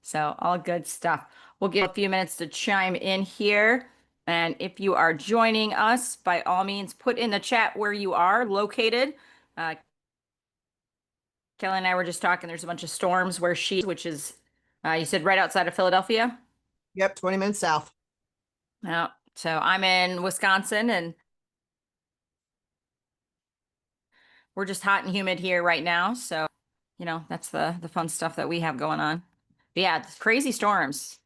So all good stuff. We'll give a few minutes to chime in here. And if you are joining us, by all means, put in the chat where you are located. Kelly and I were just talking. There's a bunch of storms which is, you said right outside of Philadelphia? Yep, 20 minutes south. So I'm in Wisconsin, and we're just hot and humid here right now. So, that's the fun stuff that we have going on. But yeah, it's crazy storms.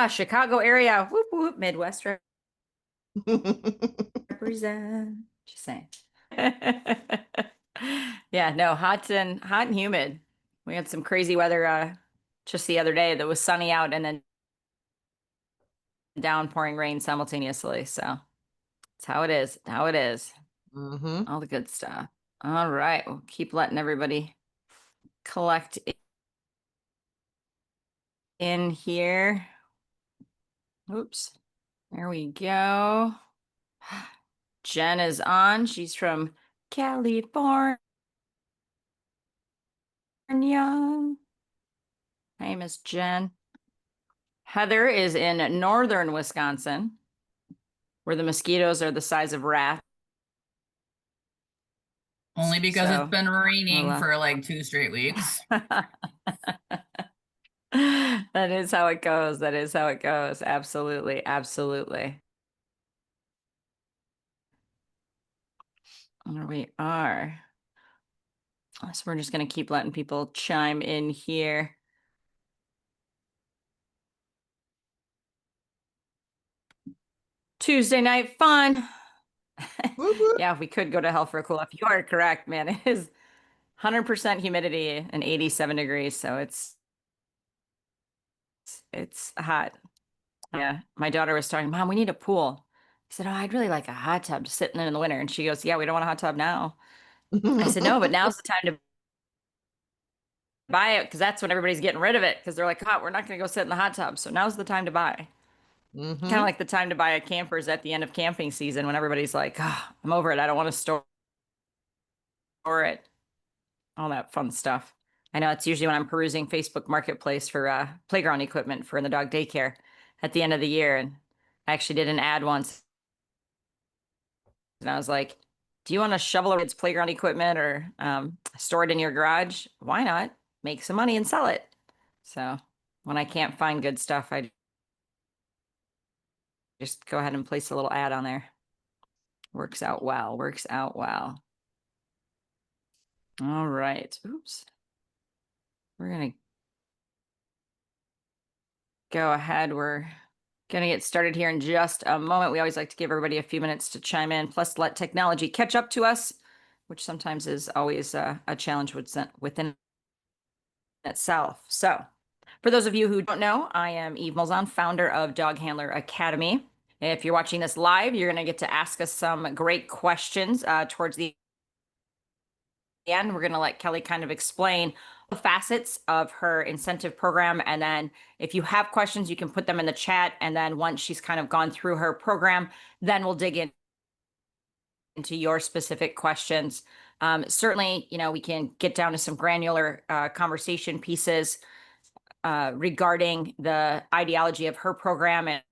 Chicago area. Whoop, whoop, Midwest represent. Just saying. Yeah, no, hot and humid. We had some crazy weather just the other day that was sunny out and then downpouring rain simultaneously. So it's how it is. How it is. All the good stuff. All right, we'll keep letting everybody collect in here. Oops. There we go. Jen is on. She's from California. Hey, Miss Jen. Heather is in northern Wisconsin, where the mosquitoes are the size of rats. Only because So, it's been raining for like 2 straight weeks. That is how it goes. That is how it goes. Absolutely. Absolutely. There we are. So we're just going to keep letting people chime in here. Tuesday night fun. Yeah, we could go to hell for a cool off. You are correct, man. It is 100% humidity and 87 degrees. So it's hot. Yeah. My daughter was talking, Mom, we need a pool. I said, oh, I'd really like a hot tub to sit in the winter. And she goes, yeah, we don't want a hot tub now. I said, no, but now's the time to buy it because that's when everybody's getting rid of it because they're like, oh, we're not going to go sit in the hot tub. So now's the time to buy. Kind of like the time to buy a camper is at the end of camping season when everybody's like, oh, I'm over it. I don't want to store it. All that fun stuff. I know it's usually when I'm perusing Facebook Marketplace for playground equipment for in the dog daycare at the end of the year. And I actually did an ad once. And I was like, do you want to shovel its playground equipment or store it in your garage? Why not? Make some money and sell it. So when I can't find good stuff, I just go ahead and place a little ad on there. Works out well. Works out well. All right. Oops. We're going to go ahead. We're going to get started here in just a moment. We always like to give everybody a few minutes to chime in, plus let technology catch up to us, which sometimes is always a challenge within itself. So for those of you who don't know, I am Eve Malzahn, founder of Dog Handler Academy. If you're watching this live, you're going to get to ask us some great questions towards the end. We're going to let Kelly kind of explain the facets of her incentive program. And then if you have questions, you can put them in the chat. And then once she's kind of gone through her program, then we'll dig into your specific questions. Certainly, we can get down to some granular conversation pieces regarding the ideology of her program and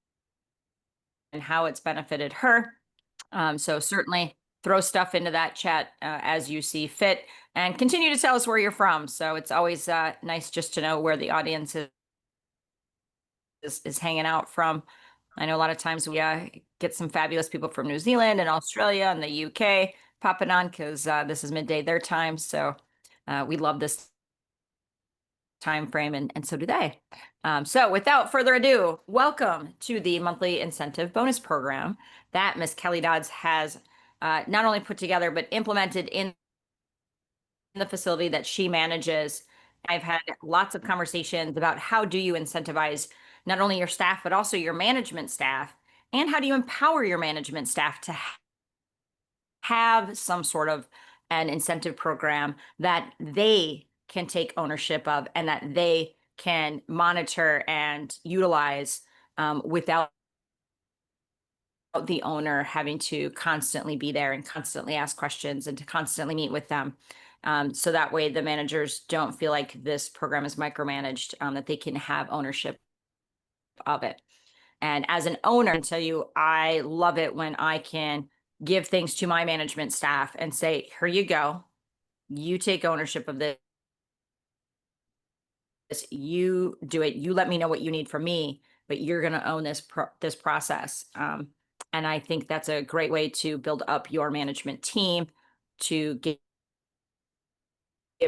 how it's benefited her. So certainly throw stuff into that chat as you see fit, and continue to tell us where you're from. So it's always nice just to know where the audience is hanging out from. I know a lot of times we get some fabulous people from New Zealand and Australia and the UK popping on because this is midday their time. So we love this time frame, and so do they. So without further ado, welcome to the monthly incentive bonus program that Miss Kelly Dodds has not only put together but implemented in the facility that she manages. I've had lots of conversations about how do you incentivize not only your staff but also your management staff, and how do you empower your management staff to have some sort of an incentive program that they can take ownership of and that they can monitor and utilize without the owner having to constantly be there and constantly ask questions and to constantly meet with them. So that way the managers don't feel like this program is micromanaged, that they can have ownership of it. And as an owner, I can tell you, I love it when I can give things to my management staff and say, here you go. You take ownership of this. You do it. You let me know what you need from me, but you're going to own this process. And I think that's a great way to build up your management team, to give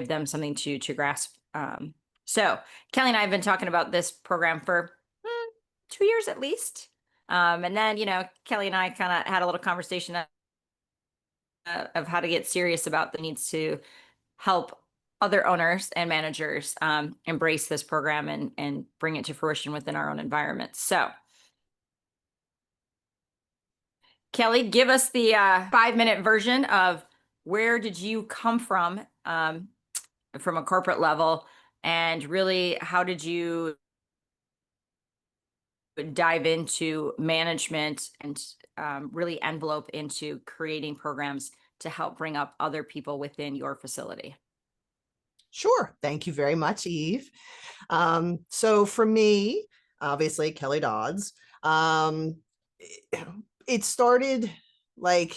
them something to grasp. So Kelly and I have been talking about this program for 2 years at least. And then, Kelly and I kind of had a little conversation of how to get serious about the needs to help other owners and managers embrace this program and bring it to fruition within our own environment. So Kelly, give us the 5-minute version of where did you come from a corporate level, and really how did you dive into management and really envelope into creating programs to help bring up other people within your facility? Sure. Thank you very much, Eve. So for me, obviously, Kelly Dodds, it started like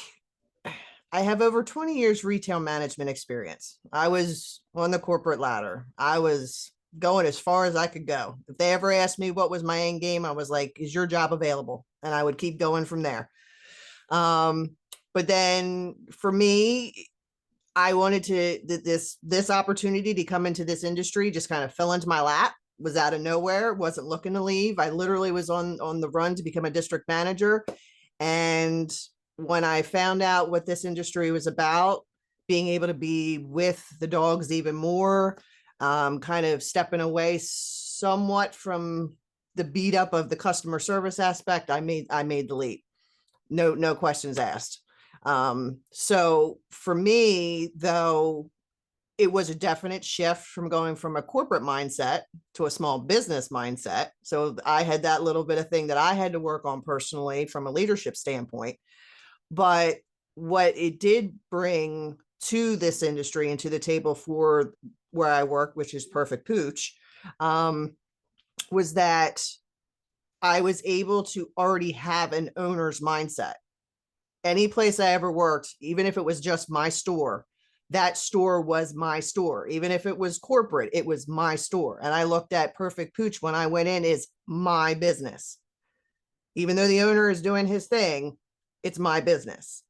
I have over 20 years retail management experience. I was on the corporate ladder. I was going as far as I could go. If they ever asked me what was my end game, I was like, is your job available? And I would keep going from there. But then for me, I wanted to this opportunity to come into this industry just kind of fell into my lap, was out of nowhere, wasn't looking to leave. I literally was on the run to become a district manager. And when I found out what this industry was about, being able to be with the dogs even more, kind of stepping away somewhat from the beat up of the customer service aspect, I made the leap. No questions asked. So for me, though, it was a definite shift from going from a corporate mindset to a small business mindset. So I had that little bit of thing that I had to work on personally from a leadership standpoint. But what it did bring to this industry and to the table for where I work, which is Perfect Pooch, was that I was able to already have an owner's mindset. Any place I ever worked, even if it was just my store, that store was my store. Even if it was corporate, it was my store. And I looked at Perfect Pooch when I went in as my business. Even though the owner is doing his thing, it's my business.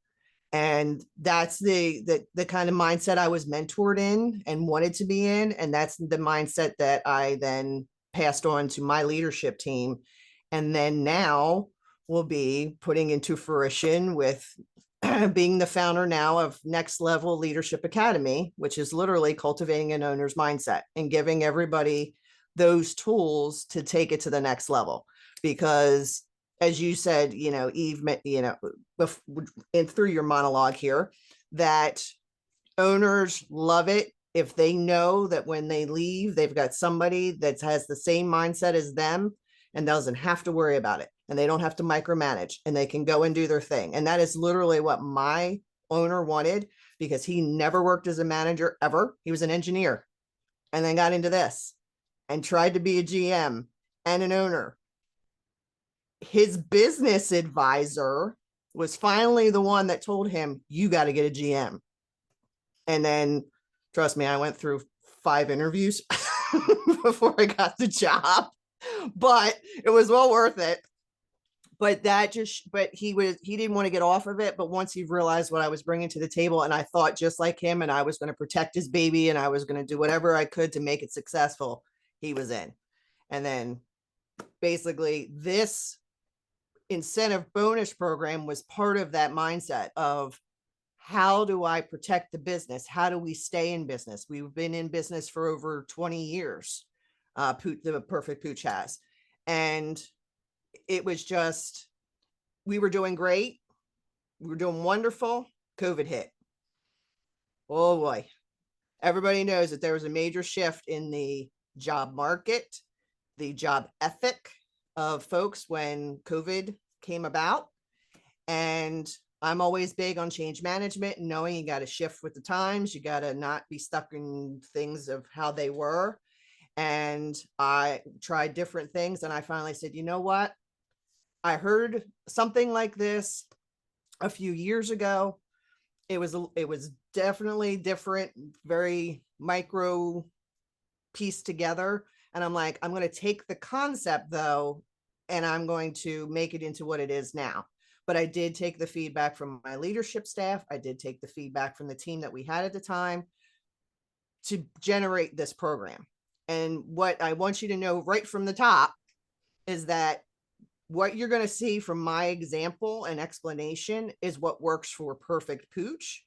And that's the kind of mindset I was mentored in and wanted to be in. And that's the mindset that I then passed on to my leadership team. And then now will be putting into fruition with being the founder now of Next Level Leadership Academy, which is literally cultivating an owner's mindset and giving everybody those tools to take it to the next level. Because as you said, Eve, and through your monologue here, that owners love it if they know that when they leave, they've got somebody that has the same mindset as them and doesn't have to worry about it. And they don't have to micromanage and they can go and do their thing. And that is literally what my owner wanted, because he never worked as a manager ever. He was an engineer and then got into this and tried to be a GM and an owner. His business advisor was finally the one that told him, you got to get a GM. And then, trust me, I went through 5 interviews before I got the job, but it was well worth it. But he didn't want to get off of it. But once he realized what I was bringing to the table, and I thought just like him, and I was going to protect his baby and I was going to do whatever I could to make it successful, he was in. And then basically this incentive bonus program was part of that mindset of, how do I protect the business? How do we stay in business? We've been in business for over 20 years. The Perfect Pooch has. And it was just, we were doing great. We were doing wonderful. COVID hit. Oh boy. Everybody knows that there was a major shift in the job market, the job ethic of folks when COVID came about. And I'm always big on change management and knowing you got to shift with the times. You got to not be stuck in things of how they were. And I tried different things. And I finally said, you know what? I heard something like this a few years ago. It was definitely different, very micro pieced together. And I'm like, I'm going to take the concept though, and I'm going to make it into what it is now. But I did take the feedback from my leadership staff. I did take the feedback from the team that we had at the time to generate this program. And what I want you to know right from the top is that what you're going to see from my example and explanation is what works for Perfect Pooch.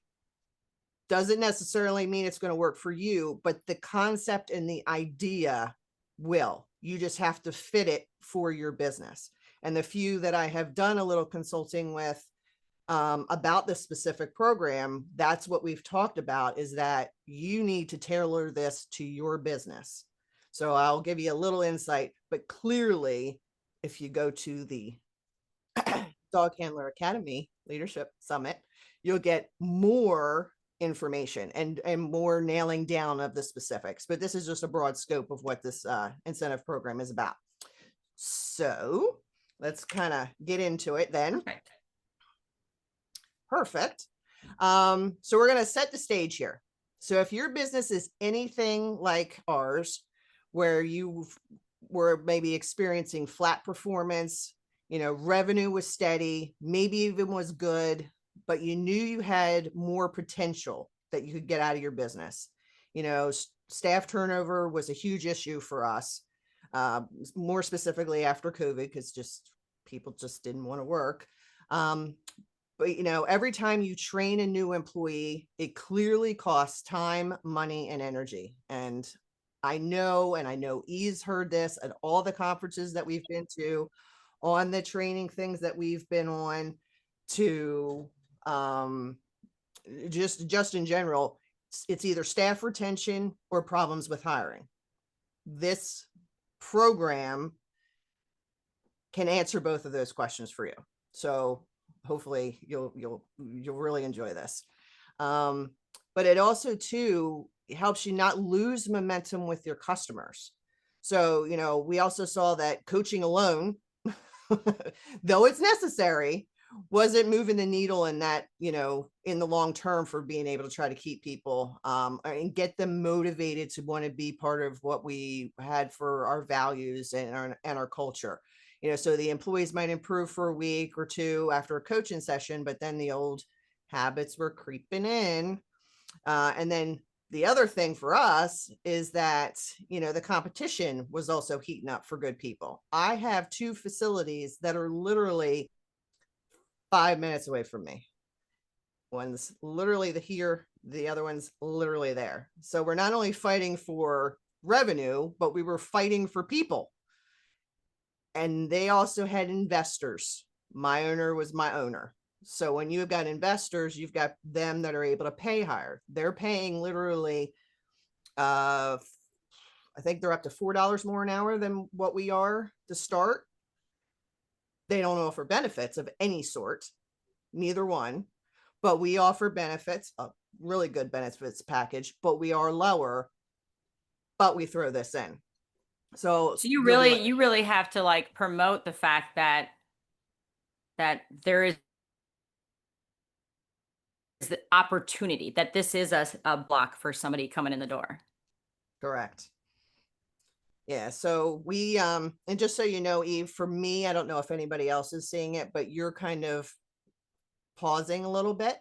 Doesn't necessarily mean it's going to work for you, but the concept and the idea will. You just have to fit it for your business. And the few that I have done a little consulting with about this specific program, that's what we've talked about, is that you need to tailor this to your business. So I'll give you a little insight, but clearly, if you go to the Dog Handler Academy Leadership Summit, you'll get more information and more nailing down of the specifics. But this is just a broad scope of what this incentive program is about. So let's kind of get into it then. Perfect. So we're going to set the stage here. So if your business is anything like ours, where you were maybe experiencing flat performance, revenue was steady, maybe even was good, but you knew you had more potential that you could get out of your business. Staff turnover was a huge issue for us, more specifically after COVID, because people just didn't want to work. But every time you train a new employee, it clearly costs time, money, and energy. And I know E's heard this at all the conferences that we've been to, on the training things that we've been on, to just in general, it's either staff retention or problems with hiring. This program can answer both of those questions for you. So hopefully you'll really enjoy this. But it also too helps you not lose momentum with your customers. So, we also saw that coaching alone, though it's necessary, wasn't moving the needle in that, in the long term for being able to try to keep people and get them motivated to want to be part of what we had for our values and our culture. So the employees might improve for a week or two after a coaching session, but then the old habits were creeping in. And then the other thing for us is that, the competition was also heating up for good people. I have 2 facilities that are literally 5 minutes away from me. One's literally here, the other one's literally there. So we're not only fighting for revenue, but we were fighting for people. And they also had investors. My owner was my owner. So when you've got investors, you've got them that are able to pay higher. They're paying literally, I think they're up to $4 more an hour than what we are to start. They don't offer benefits of any sort, neither one, but we offer benefits, a really good benefits package, but we are lower, but we throw this in. So you really have to promote the fact that there is the opportunity, that this is a block for somebody coming in the door. Correct. Yeah. So we, and just so you know, Eve, for me, I don't know if anybody else is seeing it, but you're kind of pausing a little bit.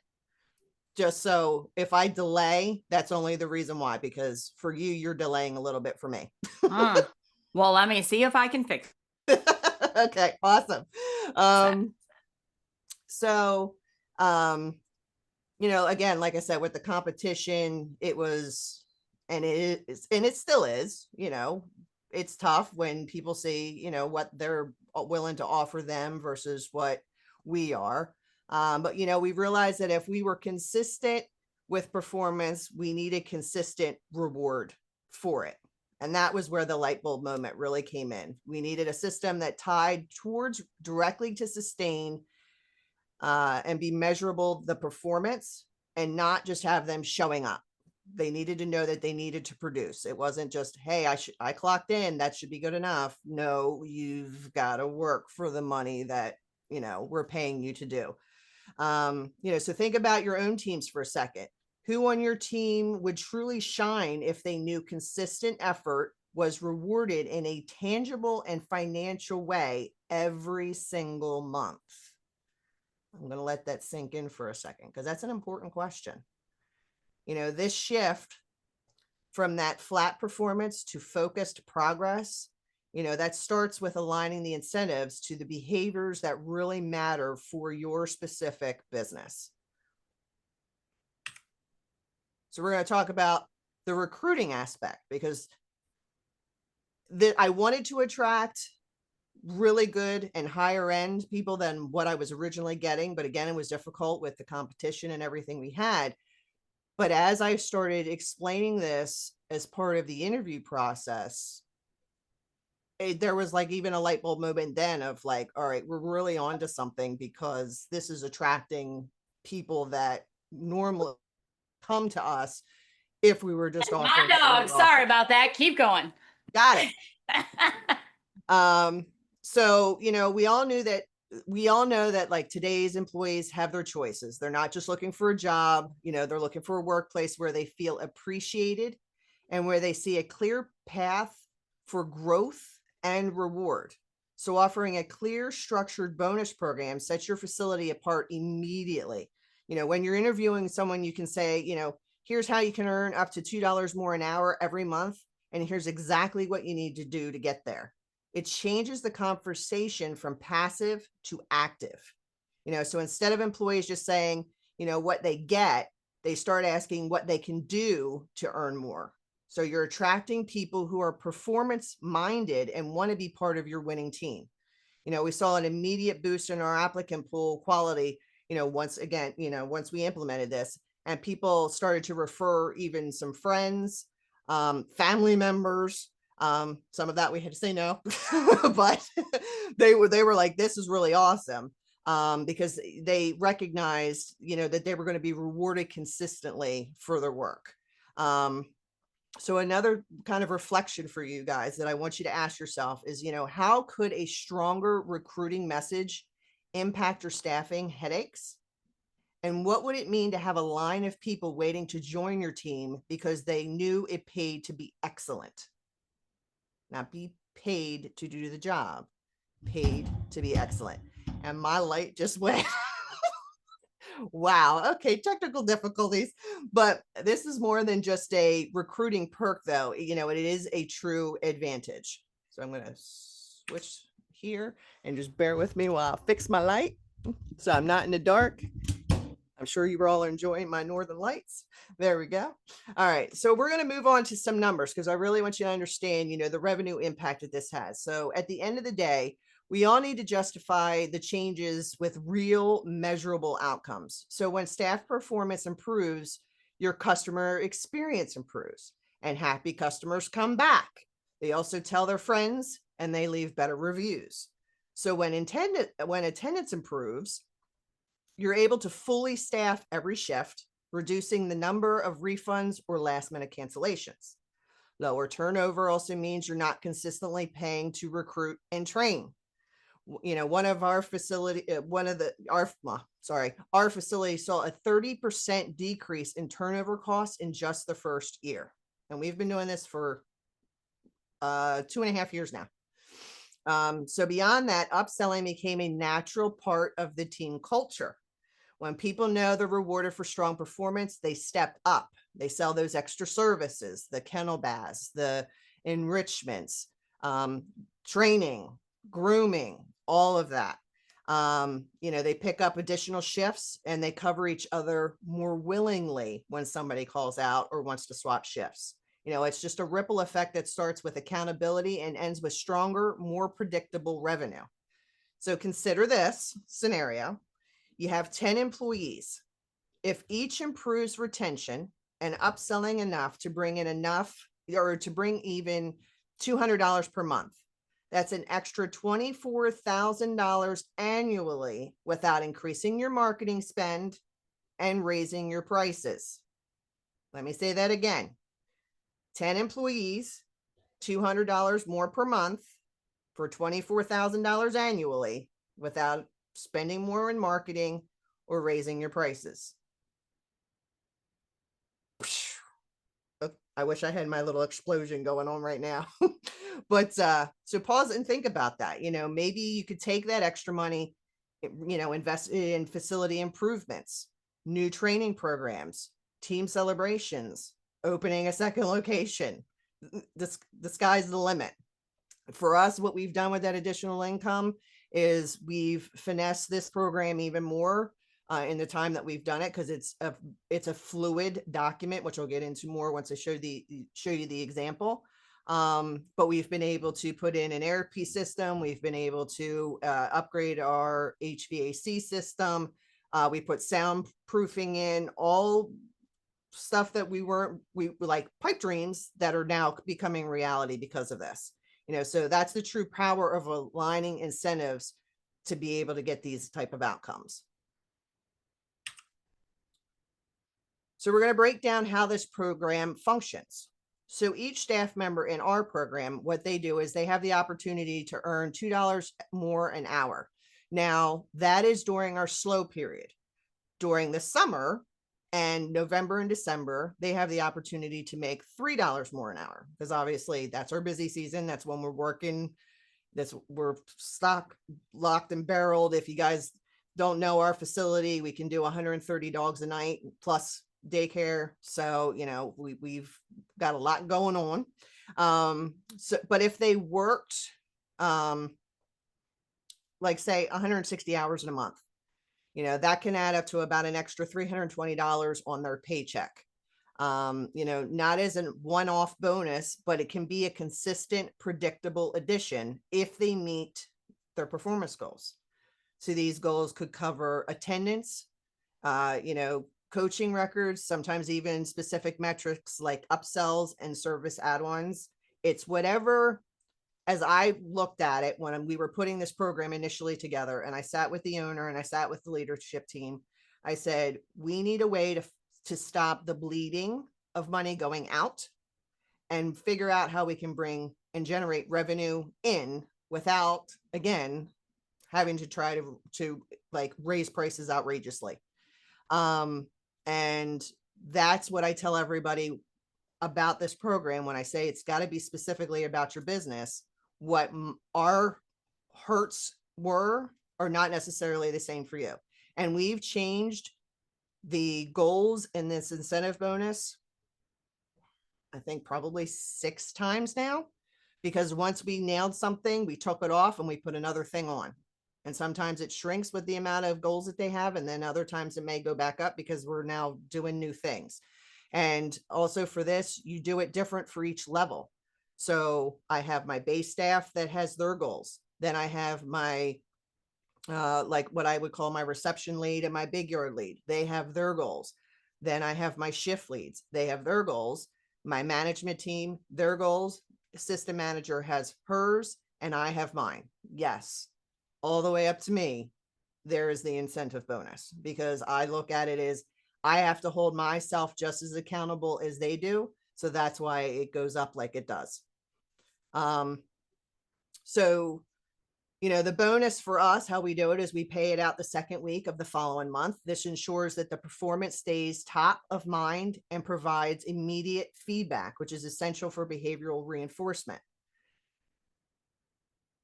Just so if I delay, that's only the reason why, because for you, you're delaying a little bit for me. Well, let me see if I can fix it. Okay. Awesome. So, again, like I said, with the competition, it was, and it is, and it still is, it's tough when people see, what they're willing to offer them versus what we are. But, we realized that if we were consistent with performance, we needed consistent reward for it. And that was where the light bulb moment really came in. We needed a system that tied towards directly to sustain and be measurable, the performance, and not just have them showing up. They needed to know that they needed to produce. It wasn't just, hey, I clocked in, that should be good enough. No, you've got to work for the money that, we're paying you to do. So think about your own teams for a second. Who on your team would truly shine if they knew consistent effort was rewarded in a tangible and financial way every single month? I'm going to let that sink in for a second, because that's an important question. This shift from that flat performance to focused progress, that starts with aligning the incentives to the behaviors that really matter for your specific business. So we're going to talk about the recruiting aspect, because I wanted to attract really good and higher end people than what I was originally getting. But again, it was difficult with the competition and everything we had. But as I started explaining this as part of the interview process, there was like even a light bulb moment then of like, all right, we're really onto something, because this is attracting people that normally come to us if we were just offering. My dog, sorry about that. Keep going. Got it. So, we all know that like today's employees have their choices. They're not just looking for a job, they're looking for a workplace where they feel appreciated and where they see a clear path for growth and reward. So offering a clear, structured bonus program sets your facility apart immediately. When you're interviewing someone, you can say, here's how you can earn up to $2 more an hour every month. And here's exactly what you need to do to get there. It changes the conversation from passive to active. So instead of employees just saying, what they get, they start asking what they can do to earn more. So you're attracting people who are performance minded and want to be part of your winning team. We saw an immediate boost in our applicant pool quality, once we implemented this, and people started to refer even some friends, family members. Some of that we had to say no, but they were like, this is really awesome. Because they recognized, that they were going to be rewarded consistently for their work. So another kind of reflection for you guys that I want you to ask yourself is, how could a stronger recruiting message impact your staffing headaches? And what would it mean to have a line of people waiting to join your team because they knew it paid to be excellent? Not be paid to do the job, paid to be excellent. And my light just went. Wow. Okay. Technical difficulties, but this is more than just a recruiting perk though. It is a true advantage. So I'm going to switch here and just bear with me while I fix my light, so I'm not in the dark. I'm sure you were all enjoying my northern lights. There we go. All right. So we're going to move on to some numbers, because I really want you to understand, the revenue impact that this has. So at the end of the day, we all need to justify the changes with real measurable outcomes. So when staff performance improves, your customer experience improves, and happy customers come back. They also tell their friends and they leave better reviews. So when attendance improves, you're able to fully staff every shift, reducing the number of refunds or last minute cancellations. Lower turnover also means you're not consistently paying to recruit and train. Our facility saw a 30% decrease in turnover costs in just the first year. And we've been doing this for 2.5 years now. So beyond that, upselling became a natural part of the team culture. When people know they're rewarded for strong performance, they step up. They sell those extra services, the kennel baths, the enrichments, training, grooming, all of that. They pick up additional shifts and they cover each other more willingly when somebody calls out or wants to swap shifts. It's just a ripple effect that starts with accountability and ends with stronger, more predictable revenue. So consider this scenario. You have 10 employees. If each improves retention and upselling enough to bring in enough, or to bring even $200 per month, That's an extra $24,000 annually without increasing your marketing spend and raising your prices. Let me say that again. 10 employees, $200 more per month for $24,000 annually without spending more in marketing or raising your prices. I wish I had my little explosion going on right now. But so pause and think about that. Maybe you could take that extra money, invest in facility improvements, new training programs, team celebrations, opening a second location. The sky's the limit. For us, what we've done with that additional income is we've finessed this program even more in the time that we've done it, because it's a fluid document, which I'll get into more once I show you the example. But we've been able to put in an ERP system. We've been able to upgrade our HVAC system. We put soundproofing in, all stuff that we like pipe dreams that are now becoming reality because of this. So that's the true power of aligning incentives to be able to get these type of outcomes. So we're going to break down how this program functions. So each staff member in our program, what they do is they have the opportunity to earn $2 more an hour. Now, that is during our slow period. During the summer and November and December, they have the opportunity to make $3 more an hour, because obviously that's our busy season. That's when we're working. We're locked and barreled. If you guys don't know our facility, we can do 130 dogs a night plus daycare. So, we've got a lot going on. But if they worked, like say 160 hours in a month, that can add up to about an extra $320 on their paycheck. Not as a one-off bonus, but it can be a consistent, predictable addition if they meet their performance goals. So these goals could cover attendance, coaching records, sometimes even specific metrics like upsells and service add-ons. It's whatever. As I looked at it when we were putting this program initially together, and I sat with the owner and I sat with the leadership team, I said, we need a way to stop the bleeding of money going out and figure out how we can bring and generate revenue in without, again, having to try to like raise prices outrageously. And that's what I tell everybody about this program when I say it's got to be specifically about your business. What our hurts were are not necessarily the same for you. And we've changed the goals in this incentive bonus, I think probably 6 times now, because once we nailed something, we took it off and we put another thing on. And sometimes it shrinks with the amount of goals that they have. And then other times it may go back up because we're now doing new things. And also for this, you do it different for each level. So I have my base staff that has their goals. Then I have my, like what I would call my reception lead and my big yard lead. They have their goals. Then I have my shift leads. They have their goals. My management team, their goals. Assistant manager has hers and I have mine. Yes. All the way up to me, there is the incentive bonus, because I look at it as I have to hold myself just as accountable as they do. So that's why it goes up like it does. So, the bonus for us, how we do it is we pay it out the second week of the following month. This ensures that the performance stays top of mind and provides immediate feedback, which is essential for behavioral reinforcement.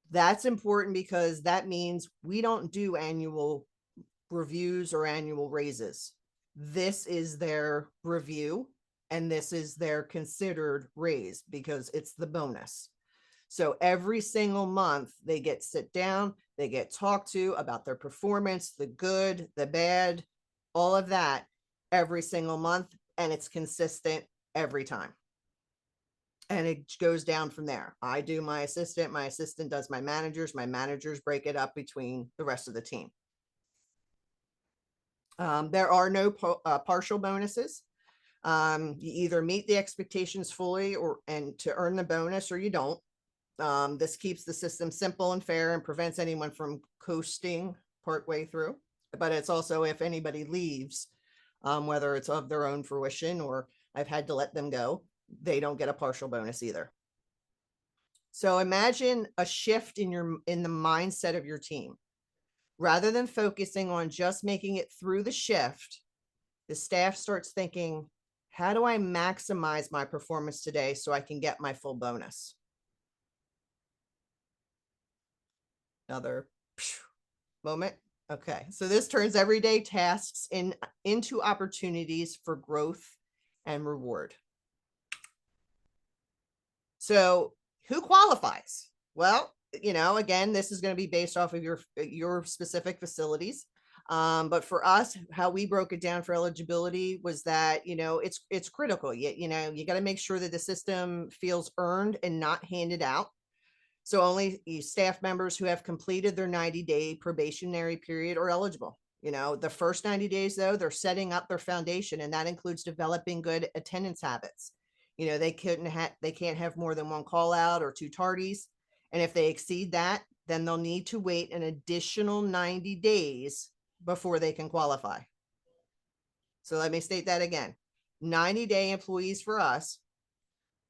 That's important because that means we don't do annual reviews or annual raises. This is their review and this is their considered raise because it's the bonus. So every single month they get sit down, they get talked to about their performance, the good, the bad, all of that every single month. And it's consistent every time. And it goes down from there. I do my assistant does my managers break it up between the rest of the team. There are no partial bonuses. You either meet the expectations fully and to earn the bonus or you don't. This keeps the system simple and fair and prevents anyone from coasting partway through. But it's also if anybody leaves, whether it's of their own fruition or I've had to let them go, they don't get a partial bonus either. So imagine a shift in the mindset of your team. Rather than focusing on just making it through the shift, the staff starts thinking, how do I maximize my performance today so I can get my full bonus? Another moment. Okay, so this turns everyday tasks into opportunities for growth and reward. So who qualifies? Well, again, this is going to be based off of your specific facilities. But for us, how we broke it down for eligibility was that, it's critical. You got to make sure that the system feels earned and not handed out. So only staff members who have completed their 90-day probationary period are eligible. The first 90 days, though, they're setting up their foundation, and that includes developing good attendance habits. They can't have more than one call out or 2 tardies. And if they exceed that, then they'll need to wait an additional 90 days before they can qualify. So let me state that again. 90-day employees for us,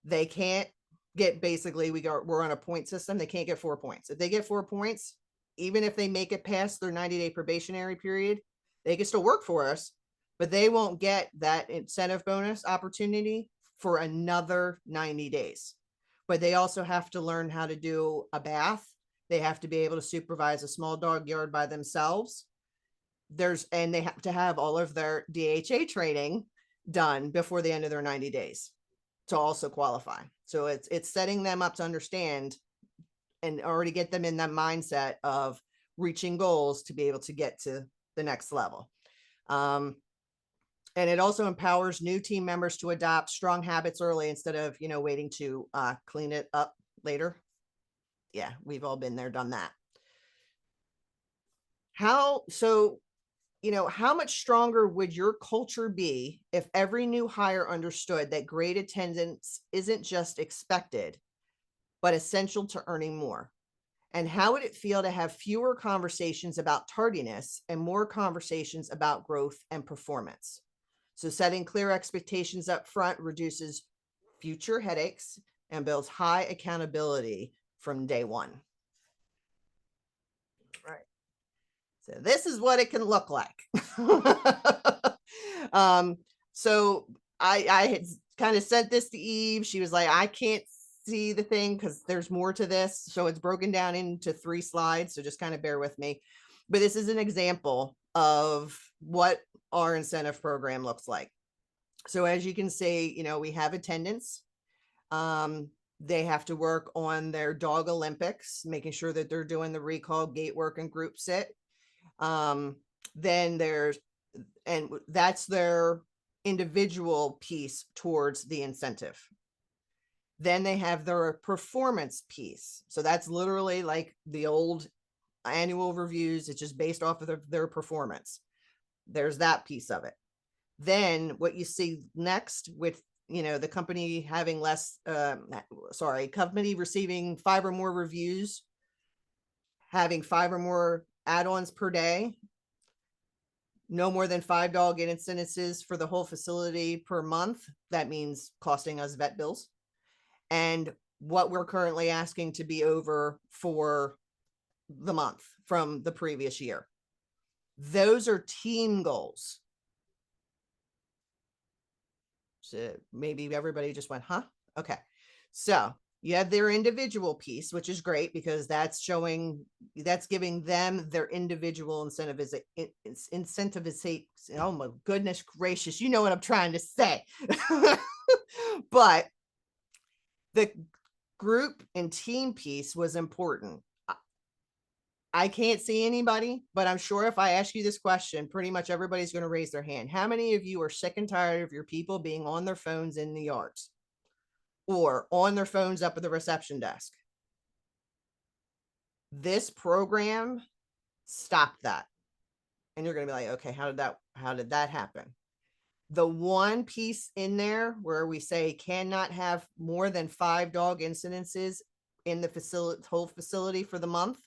they can't get, basically, we're on a point system. They can't get 4 points. If they get 4 points, even if they make it past their 90-day probationary period, they can still work for us, but they won't get that incentive bonus opportunity for another 90 days. But they also have to learn how to do a They have to be able to supervise a small dog yard by themselves. And they have to have all of their DHA training done before the end of their 90 days to also qualify. So it's setting them up to understand and already get them in that mindset of reaching goals to be able to get to the next level. And it also empowers new team members to adopt strong habits early instead of, waiting to clean it up later. Yeah, we've all been there, done that. How much stronger would your culture be if every new hire understood that great attendance isn't just expected, but essential to earning more? And how would it feel to have fewer conversations about tardiness and more conversations about growth and performance? So setting clear expectations up front reduces future headaches and builds high accountability from day one. Right. So this is what it can look like. So I had kind of sent this to Eve. She was like, I can't see the thing because there's more to this. So it's broken down into 3 slides. So just kind of bear with me. But this is an example of what our incentive program looks like. So as you can see, we have attendance. They have to work on their dog Olympics, making sure that they're doing the recall, gait work, and group sit. Then that's their individual piece towards the incentive. Then they have their performance piece. So that's literally like the old annual reviews. It's just based off of their performance. There's that piece of it. Then what you see next with, the company having company receiving 5 or more reviews, having 5 or more add-ons per day, no more than 5 dog incidences for the whole facility per month. That means costing us vet bills. And what we're currently asking to be over for the month from the previous year. Those are team goals. So maybe everybody just went, huh? Okay. So you have their individual piece, which is great because that's giving them their individual incentivization. Oh my goodness gracious. You know what I'm trying to say. But the group and team piece was important. I can't see anybody, but I'm sure if I ask you this question, pretty much everybody's going to raise their hand. How many of you are sick and tired of your people being on their phones in the yards or on their phones up at the reception desk? This program stopped that. And you're going to be like, okay, how did that happen? The one piece in there where we say cannot have more than 5 dog incidences in the whole facility for the month.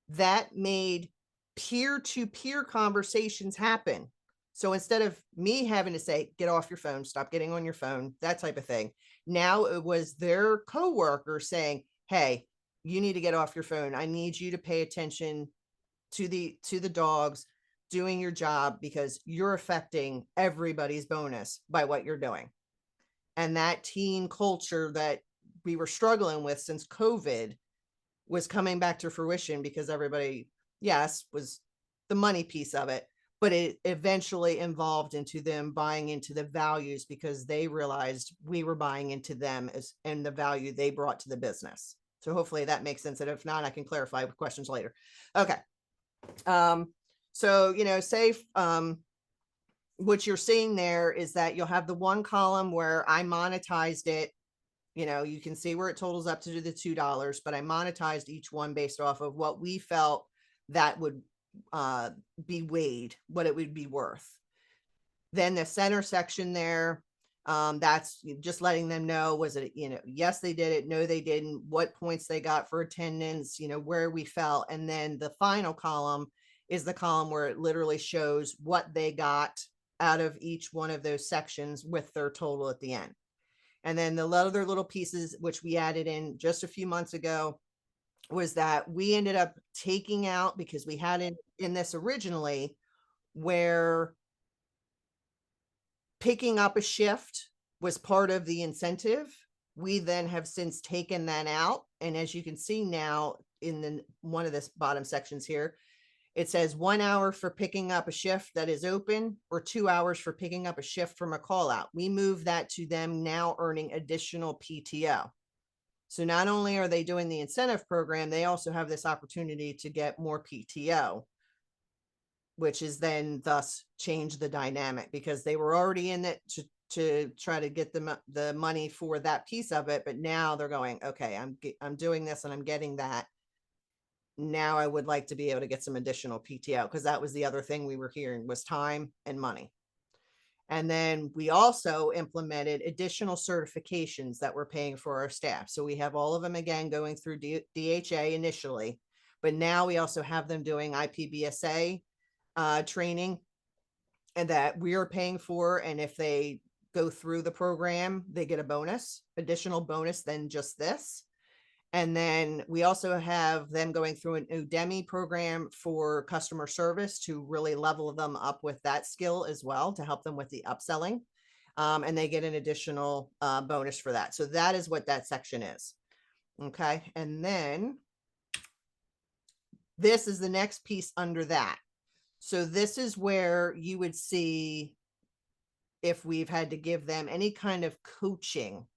That made peer-to-peer conversations happen. So instead of me having to say, get off your phone, stop getting on your phone, that type of thing, now it was their coworker saying, hey, you need to get off your phone. I need you to pay attention to the dogs, doing your job, because you're affecting everybody's bonus by what you're doing. And that team culture that we were struggling with since COVID was coming back to fruition, because everybody, yes, was the money piece of it, but it eventually evolved into them buying into the values, because they realized we were buying into them and the value they brought to the business. So hopefully that makes sense. And if not, I can clarify with questions later. Okay. So, say, what you're seeing there is that you'll have the one column where I monetized it. You can see where it totals up to the $2, but I monetized each one based off of what we felt that would be weighed, what it would be worth. Then the center section there, that's just letting them know, was it, yes, they did it, no, they didn't, what points they got for attendance, where we fell. And then the final column is the column where it literally shows what they got out of each one of those sections with their total at the end. And then the other little pieces, which we added in just a few months ago, was that we ended up taking out, because we had it in this originally, where picking up a shift was part of the incentive. We then have since taken that out. And as you can see now in one of the bottom sections here, it says 1 hour for picking up a shift that is open, or 2 hours for picking up a shift from a call out. We move that to them now earning additional PTO. So not only are they doing the incentive program, they also have this opportunity to get more PTO, which is then thus change the dynamic, because they were already in it to try to get the money for that piece of it. But now they're going, okay, I'm doing this and I'm getting that. Now I would like to be able to get some additional PTO, because that was the other thing we were hearing, was time and money. And then we also implemented additional certifications that we're paying for our staff. So we have all of them again going through DHA initially, but now we also have them doing IPBSA training, and that we are paying for. And if they go through the program, they get a additional bonus than just this. And then we also have them going through an Udemy program for customer service to really level them up with that skill as well, to help them with the upselling. And they get an additional bonus for that. So that is what that section is. Okay. And then this is the next piece under that. So this is where you would see if we've had to give them any kind of coaching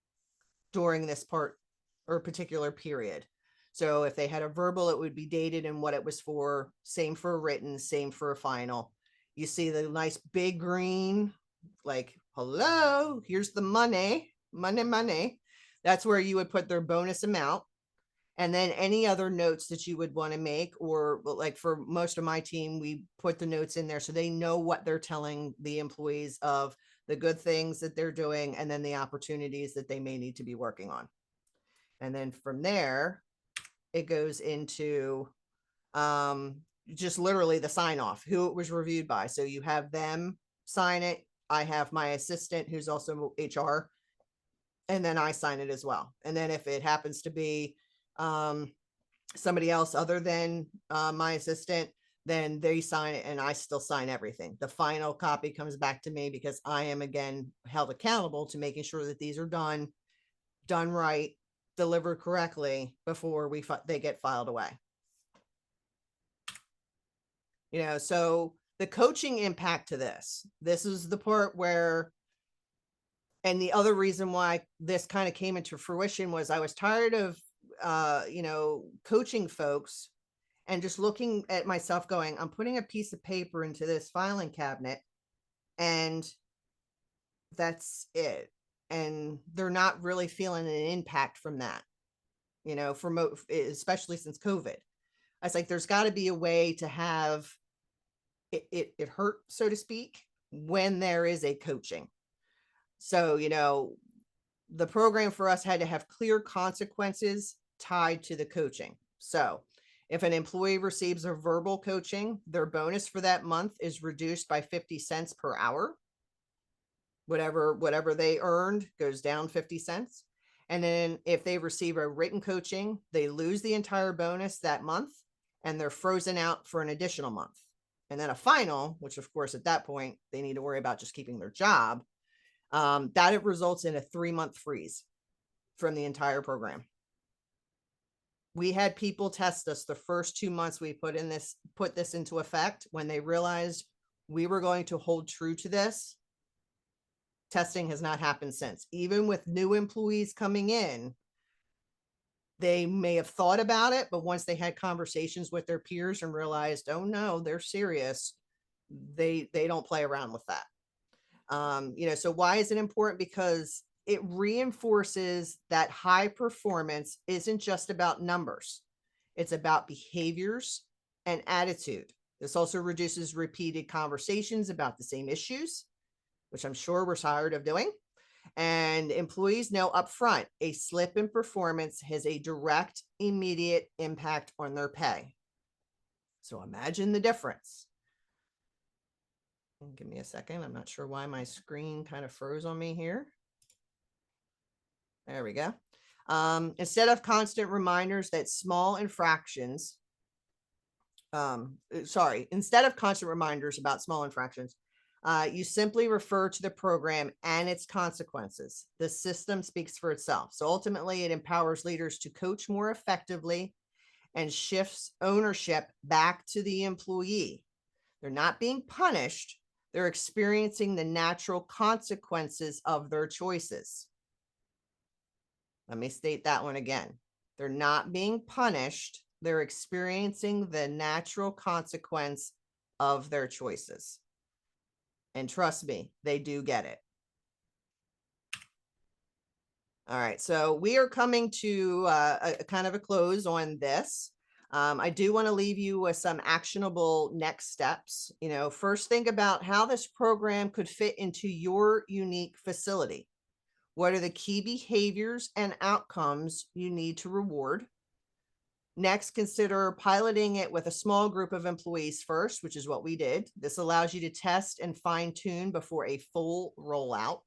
during this part or particular period. So if they had a verbal, it would be dated and what it was for. Same for a written, same for a final. You see the nice big green, like, hello, here's the money. That's where you would put their bonus amount. And then any other notes that you would want to make, or like for most of my team, we put the notes in there so they know what they're telling the employees of the good things that they're doing, and then the opportunities that they may need to be working on. And then from there, it goes into just literally the sign off, who it was reviewed by. So you have them sign it. I have my assistant, who's also HR, and then I sign it as well. And then if it happens to be somebody else other than my assistant, then they sign it and I still sign everything. The final copy comes back to me, because I am again held accountable to making sure that these are done right, delivered correctly before they get filed away. So the coaching impact to this is the part where, and the other reason why this kind of came into fruition was I was tired of coaching folks and just looking at myself going, I'm putting a piece of paper into this filing cabinet and that's it. And they're not really feeling an impact from that, especially since COVID. I was like, there's got to be a way to have it hurt, so to speak, when there is a coaching. So, the program for us had to have clear consequences tied to the coaching. So if an employee receives a verbal coaching, their bonus for that month is reduced by 50 cents per hour. Whatever they earned goes down 50 cents. And then if they receive a written coaching, they lose the entire bonus that month and they're frozen out for an additional month. And then a final, which of course at that point, they need to worry about just keeping their job, that it results in a 3-month freeze from the entire program. We had people test us the first 2 months we put this into effect. When they realized we were going to hold true to this, testing has not happened since. Even with new employees coming in, they may have thought about it, but once they had conversations with their peers and realized, oh no, they're serious, they don't play around with that. So why is it important? Because it reinforces that high performance isn't just about numbers. It's about behaviors and attitude. This also reduces repeated conversations about the same issues, which I'm sure we're tired of doing. And employees know upfront a slip in performance has a direct, immediate impact on their pay. So imagine the difference. Give me a second. I'm not sure why my screen kind of froze on me here. There we go. Instead of constant reminders that small infractions, instead of constant reminders about small infractions, you simply refer to the program and its consequences. The system speaks for itself. So ultimately, it empowers leaders to coach more effectively and shifts ownership back to the employee. They're not being punished. They're experiencing the natural consequences of their choices. Let me state that one again. They're not being punished. They're experiencing the natural consequence of their choices. And trust me, they do get it. All right, so we are coming to a kind of a close on this. I do want to leave you with some actionable next steps. First, think about how this program could fit into your unique facility. What are the key behaviors and outcomes you need to reward? Next, consider piloting it with a small group of employees first, which is what we did. This allows you to test and fine-tune before a full rollout.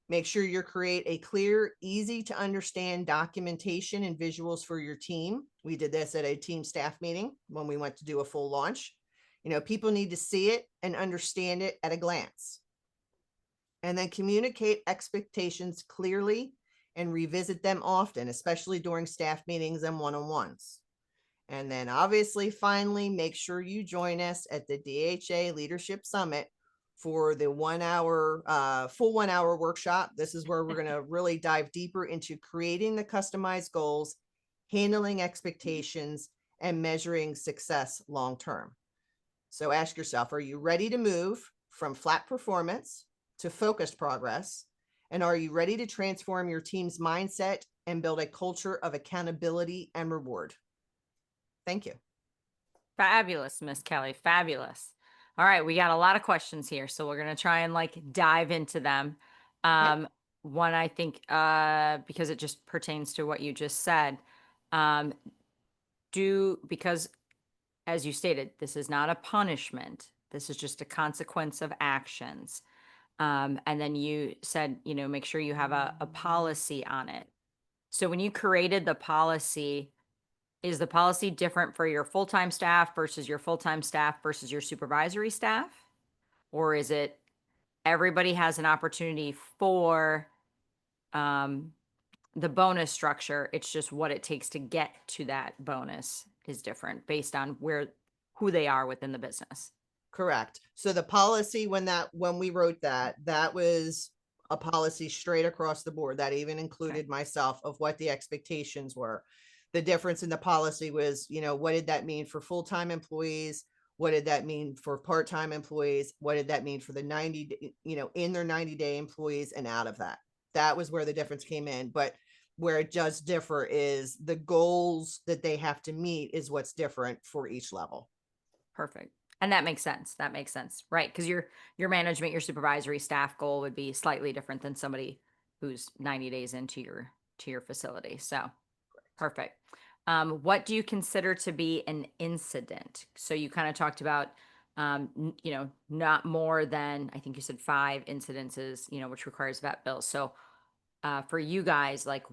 Make sure you create a clear, easy to understand documentation and visuals for your team. We did this at a team staff meeting when we went to do a full launch. People need to see it and understand it at a glance. And then communicate expectations clearly and revisit them often, especially during staff meetings and one-on-ones. And then obviously, finally, make sure you join us at the DHA Leadership Summit for the full 1 hour workshop. This is where we're going to really dive deeper into creating the customized goals, handling expectations, and measuring success long-term. So ask yourself, are you ready to move from flat performance to focused progress? And are you ready to transform your team's mindset and build a culture of accountability and reward? Thank you. Fabulous, Miss Kelly. Fabulous. All right, we got a lot of questions here, so we're gonna try and dive into them. Okay. One, I think, because it just pertains to what you just said, because as you stated, this is not a punishment. This is just a consequence of actions. And then you said, make sure you have a policy on it. So when you created the policy, is the policy different for your full-time staff versus your full-time staff versus your supervisory staff? Or is it everybody has an opportunity for the bonus structure? It's just what it takes to get to that bonus is different based on who they are within the business. Correct. So the policy, when we wrote that was a policy straight across the board that even included myself of what the expectations were. The difference in the policy was, what did that mean for full-time employees? What did that mean for part-time employees? What did that mean for the 90, in their 90-day employees and out of that? That was where the difference came in. But where it does differ is the goals that they have to meet is what's different for each level. Perfect. And that makes sense. Right. Because your management, your supervisory staff goal would be slightly different than somebody who's 90 days into your facility. So perfect. What do you consider to be an incident? So you kind of talked about, not more than, I think you said 5 incidences, which requires vet bills. So for you guys, like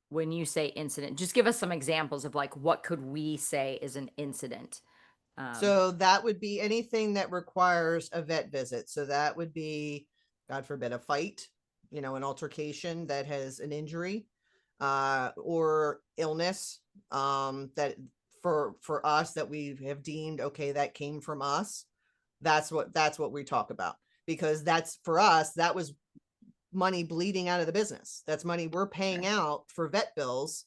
when you say incident, just give us some examples of like, what could we say is an incident? So that would be anything that requires a vet visit. So that would be, God forbid, a fight, an altercation that has an injury, or illness, that for us that we have deemed, okay, that came from us. That's what we talk about, because that's, for us, that was money bleeding out of the business. That's money we're paying out for vet bills.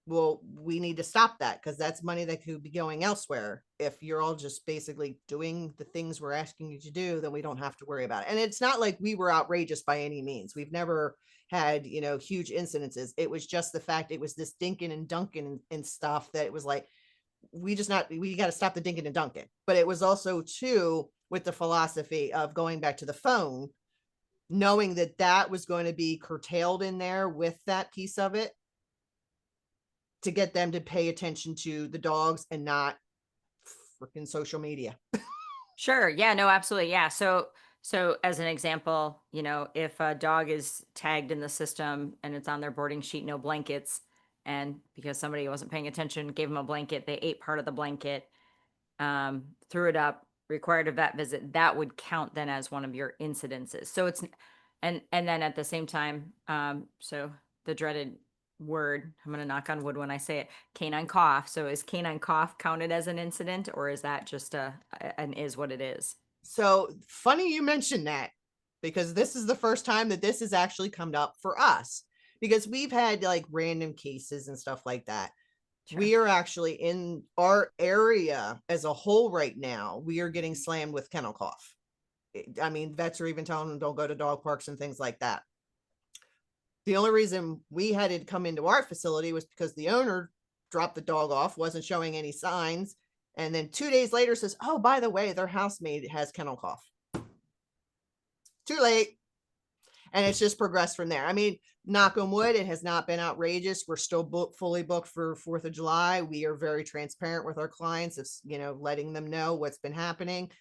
Well, we need to stop that, because that's money that could be going elsewhere. If you're all just basically doing the things we're asking you to do, then we don't have to worry about it. And it's not like we were outrageous by any means. We've never had, huge incidences. It was just the fact it was this dinking and dunking and stuff that it was like, we got to stop the dinking and dunking. But it was also too with the philosophy of going back to the phone, knowing that that was going to be curtailed in there with that piece of it, to get them to pay attention to the dogs and not freaking social media. Sure. Yeah, no, absolutely. Yeah. So as an example, if a dog is tagged in the system and it's on their boarding sheet, no blankets, and because somebody wasn't paying attention, gave them a blanket, they ate part of the blanket, threw it up, required a vet visit, that would count then as one of your incidences. So it's, and then at the same time, so the dreaded word, I'm going to knock on wood when I say it, canine cough. So is canine cough counted as an incident, or is that just an is what it is? So funny you mentioned that, because this is the first time that this has actually come up for us, because we've had like random cases and stuff like that. Sure. We are actually, in our area as a whole right now, we are getting slammed with kennel cough. I mean, vets are even telling them don't go to dog parks and things like that. The only reason we had it come into our facility was because the owner dropped the dog off, wasn't showing any signs, and then 2 days later says, oh, by the way, their housemaid has kennel cough. Too late. And it's just progressed from there. I mean, knock on wood, it has not been outrageous. We're still fully booked for 4th of July. We are very transparent with our clients. It's, letting them know what's been happening.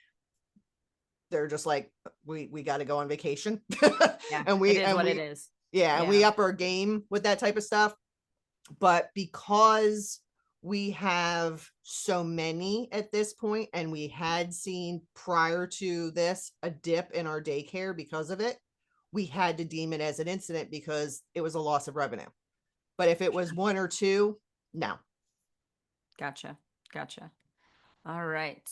They're just like, we got to go on vacation. Yeah, and it is what it is. Yeah, and we up our game with that type of stuff. But because we have so many at this point, and we had seen prior to this a dip in our daycare because of it, we had to deem it as an incident because it was a loss of revenue. But if it was 1 or 2, no. Gotcha. All right.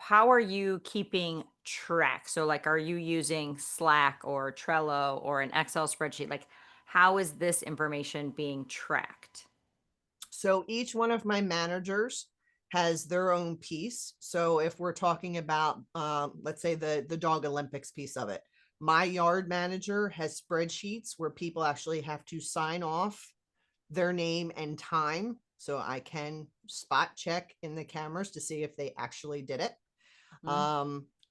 How are you keeping track? So like, are you using Slack or Trello or an Excel spreadsheet? Like, how is this information being tracked? So each one of my managers has their own piece. So if we're talking about, let's say the dog Olympics piece of it, my yard manager has spreadsheets where people actually have to sign off their name and time. So I can spot check in the cameras to see if they actually did it.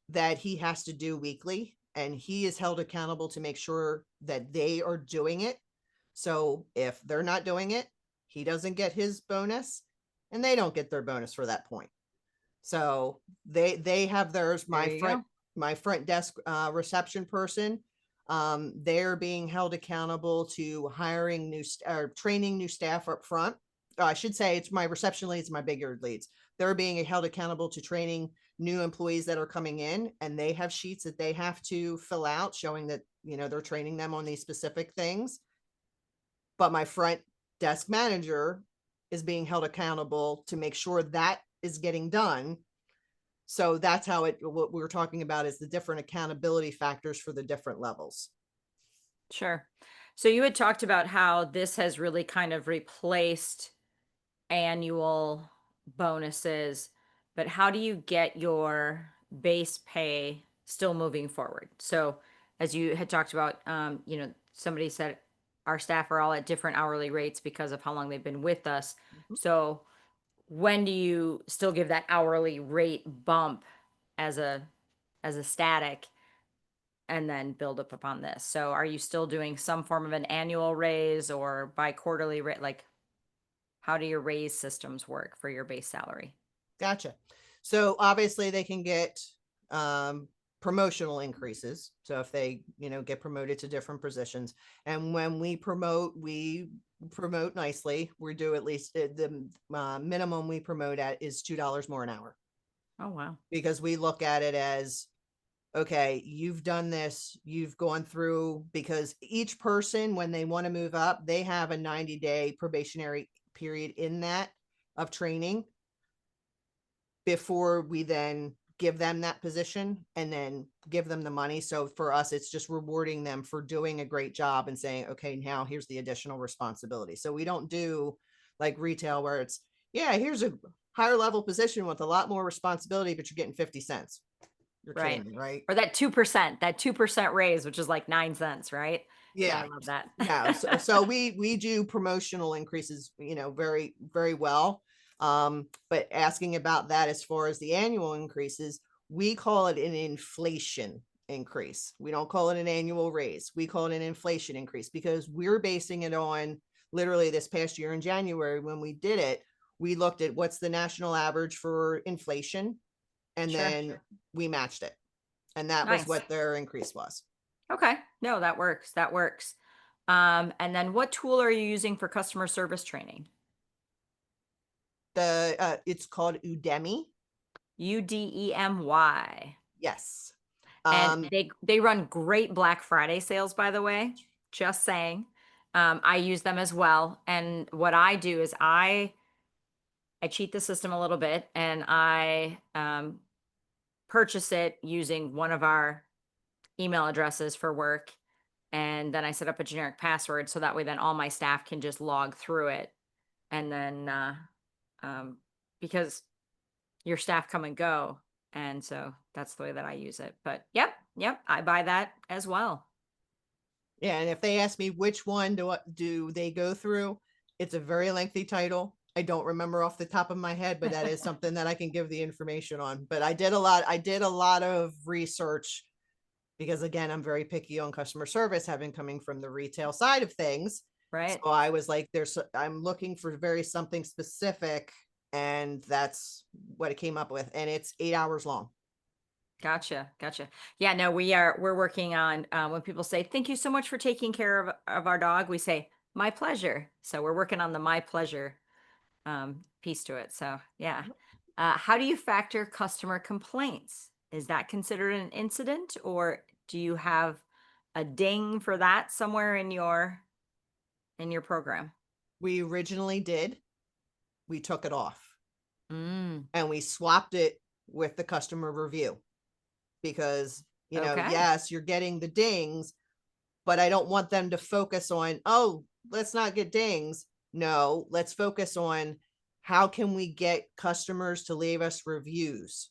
That he has to do weekly, and he is held accountable to make sure that they are doing it. So if they're not doing it, he doesn't get his bonus, and they don't get their bonus for that point. So they have theirs. My front desk reception person, they're being held accountable to hiring training new staff up front. I should say it's my reception leads, my big yard leads. They're being held accountable to training new employees that are coming in, and they have sheets that they have to fill out showing that, they're training them on these specific things. But my front desk manager is being held accountable to make sure that is getting done. So that's how what we were talking about is the different accountability factors for the different levels. Sure. So you had talked about how this has really kind of replaced annual bonuses, but how do you get your base pay still moving forward? So as you had talked about, somebody said our staff are all at different hourly rates because of how long they've been with us. So when do you still give that hourly rate bump as a static? and then build up upon this. So are you still doing some form of an annual raise or bi-quarterly rate? Like, how do your raise systems work for your base salary? Gotcha. So obviously they can get promotional increases. So if they, get promoted to different positions, and when we promote nicely. We do at least the minimum we promote at is $2 more an hour, Oh, wow. because we look at it as, okay, you've done this, you've gone through, because each person, when they want to move up, they have a 90-day probationary period in that of training before we then give them that position and then give them the money. So for us, it's just rewarding them for doing a great job and saying, okay, now here's the additional responsibility. So we don't do like retail where it's, yeah, here's a higher level position with a lot more responsibility, but you're getting 50 cents. You're Right. kidding me, right? Or that 2% raise, which is like 9 cents, right? Yeah. I love that. No, so we do promotional increases, very, very well. But asking about that as far as the annual increases, we call it an inflation increase. We don't call it an annual raise. We call it an inflation increase, because we're basing it on literally this past year in January when we did it. We looked at what's the national average for inflation, and Sure. then we matched it. And that was Nice. what their increase was. Okay. No, that works. That works. And then what tool are you using for customer service training? It's called Udemy. Udemy. Yes. And they run great Black Friday sales, by the way. Just saying. I use them as well. And what I do is I cheat the system a little bit, and I purchase it using one of our email addresses for work. And then I set up a generic password so that way then all my staff can just log through it. And then because your staff come and go. And so that's the way that I use it. But yep, I buy that as well. Yeah, and if they ask me which one do they go through, it's a very lengthy title. I don't remember off the top of my head, but that is something that I can give the information on. But I did a lot of research, because again, I'm very picky on customer service, having coming from the retail side of things. Right. So I was like, I'm looking for something specific, and that's what it came up with. And it's 8 hours long. Gotcha. Yeah, no, we're working on when people say, thank you so much for taking care of our dog, we say, my pleasure. So we're working on the my pleasure piece to it. So yeah. How do you factor customer complaints? Is that considered an incident, or do you have a ding for that somewhere in your program? We originally did. We took it off. Mm, And we swapped it with the customer review, because, okay. yes, you're getting the dings, but I don't want them to focus on, oh, let's not get dings. No, let's focus on how can we get customers to leave us reviews.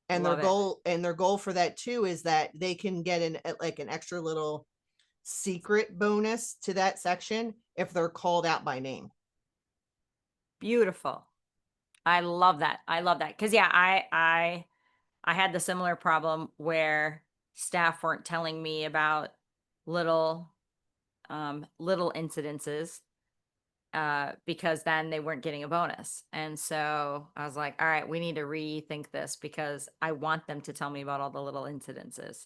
And Love it. their goal for that too is that they can get an extra little secret bonus to that section if they're called out by name. Beautiful. I love that. Because yeah, I had the similar problem where staff weren't telling me about little incidences because then they weren't getting a bonus. And so I was like, all right, we need to rethink this, because I want them to tell me about all the little incidences.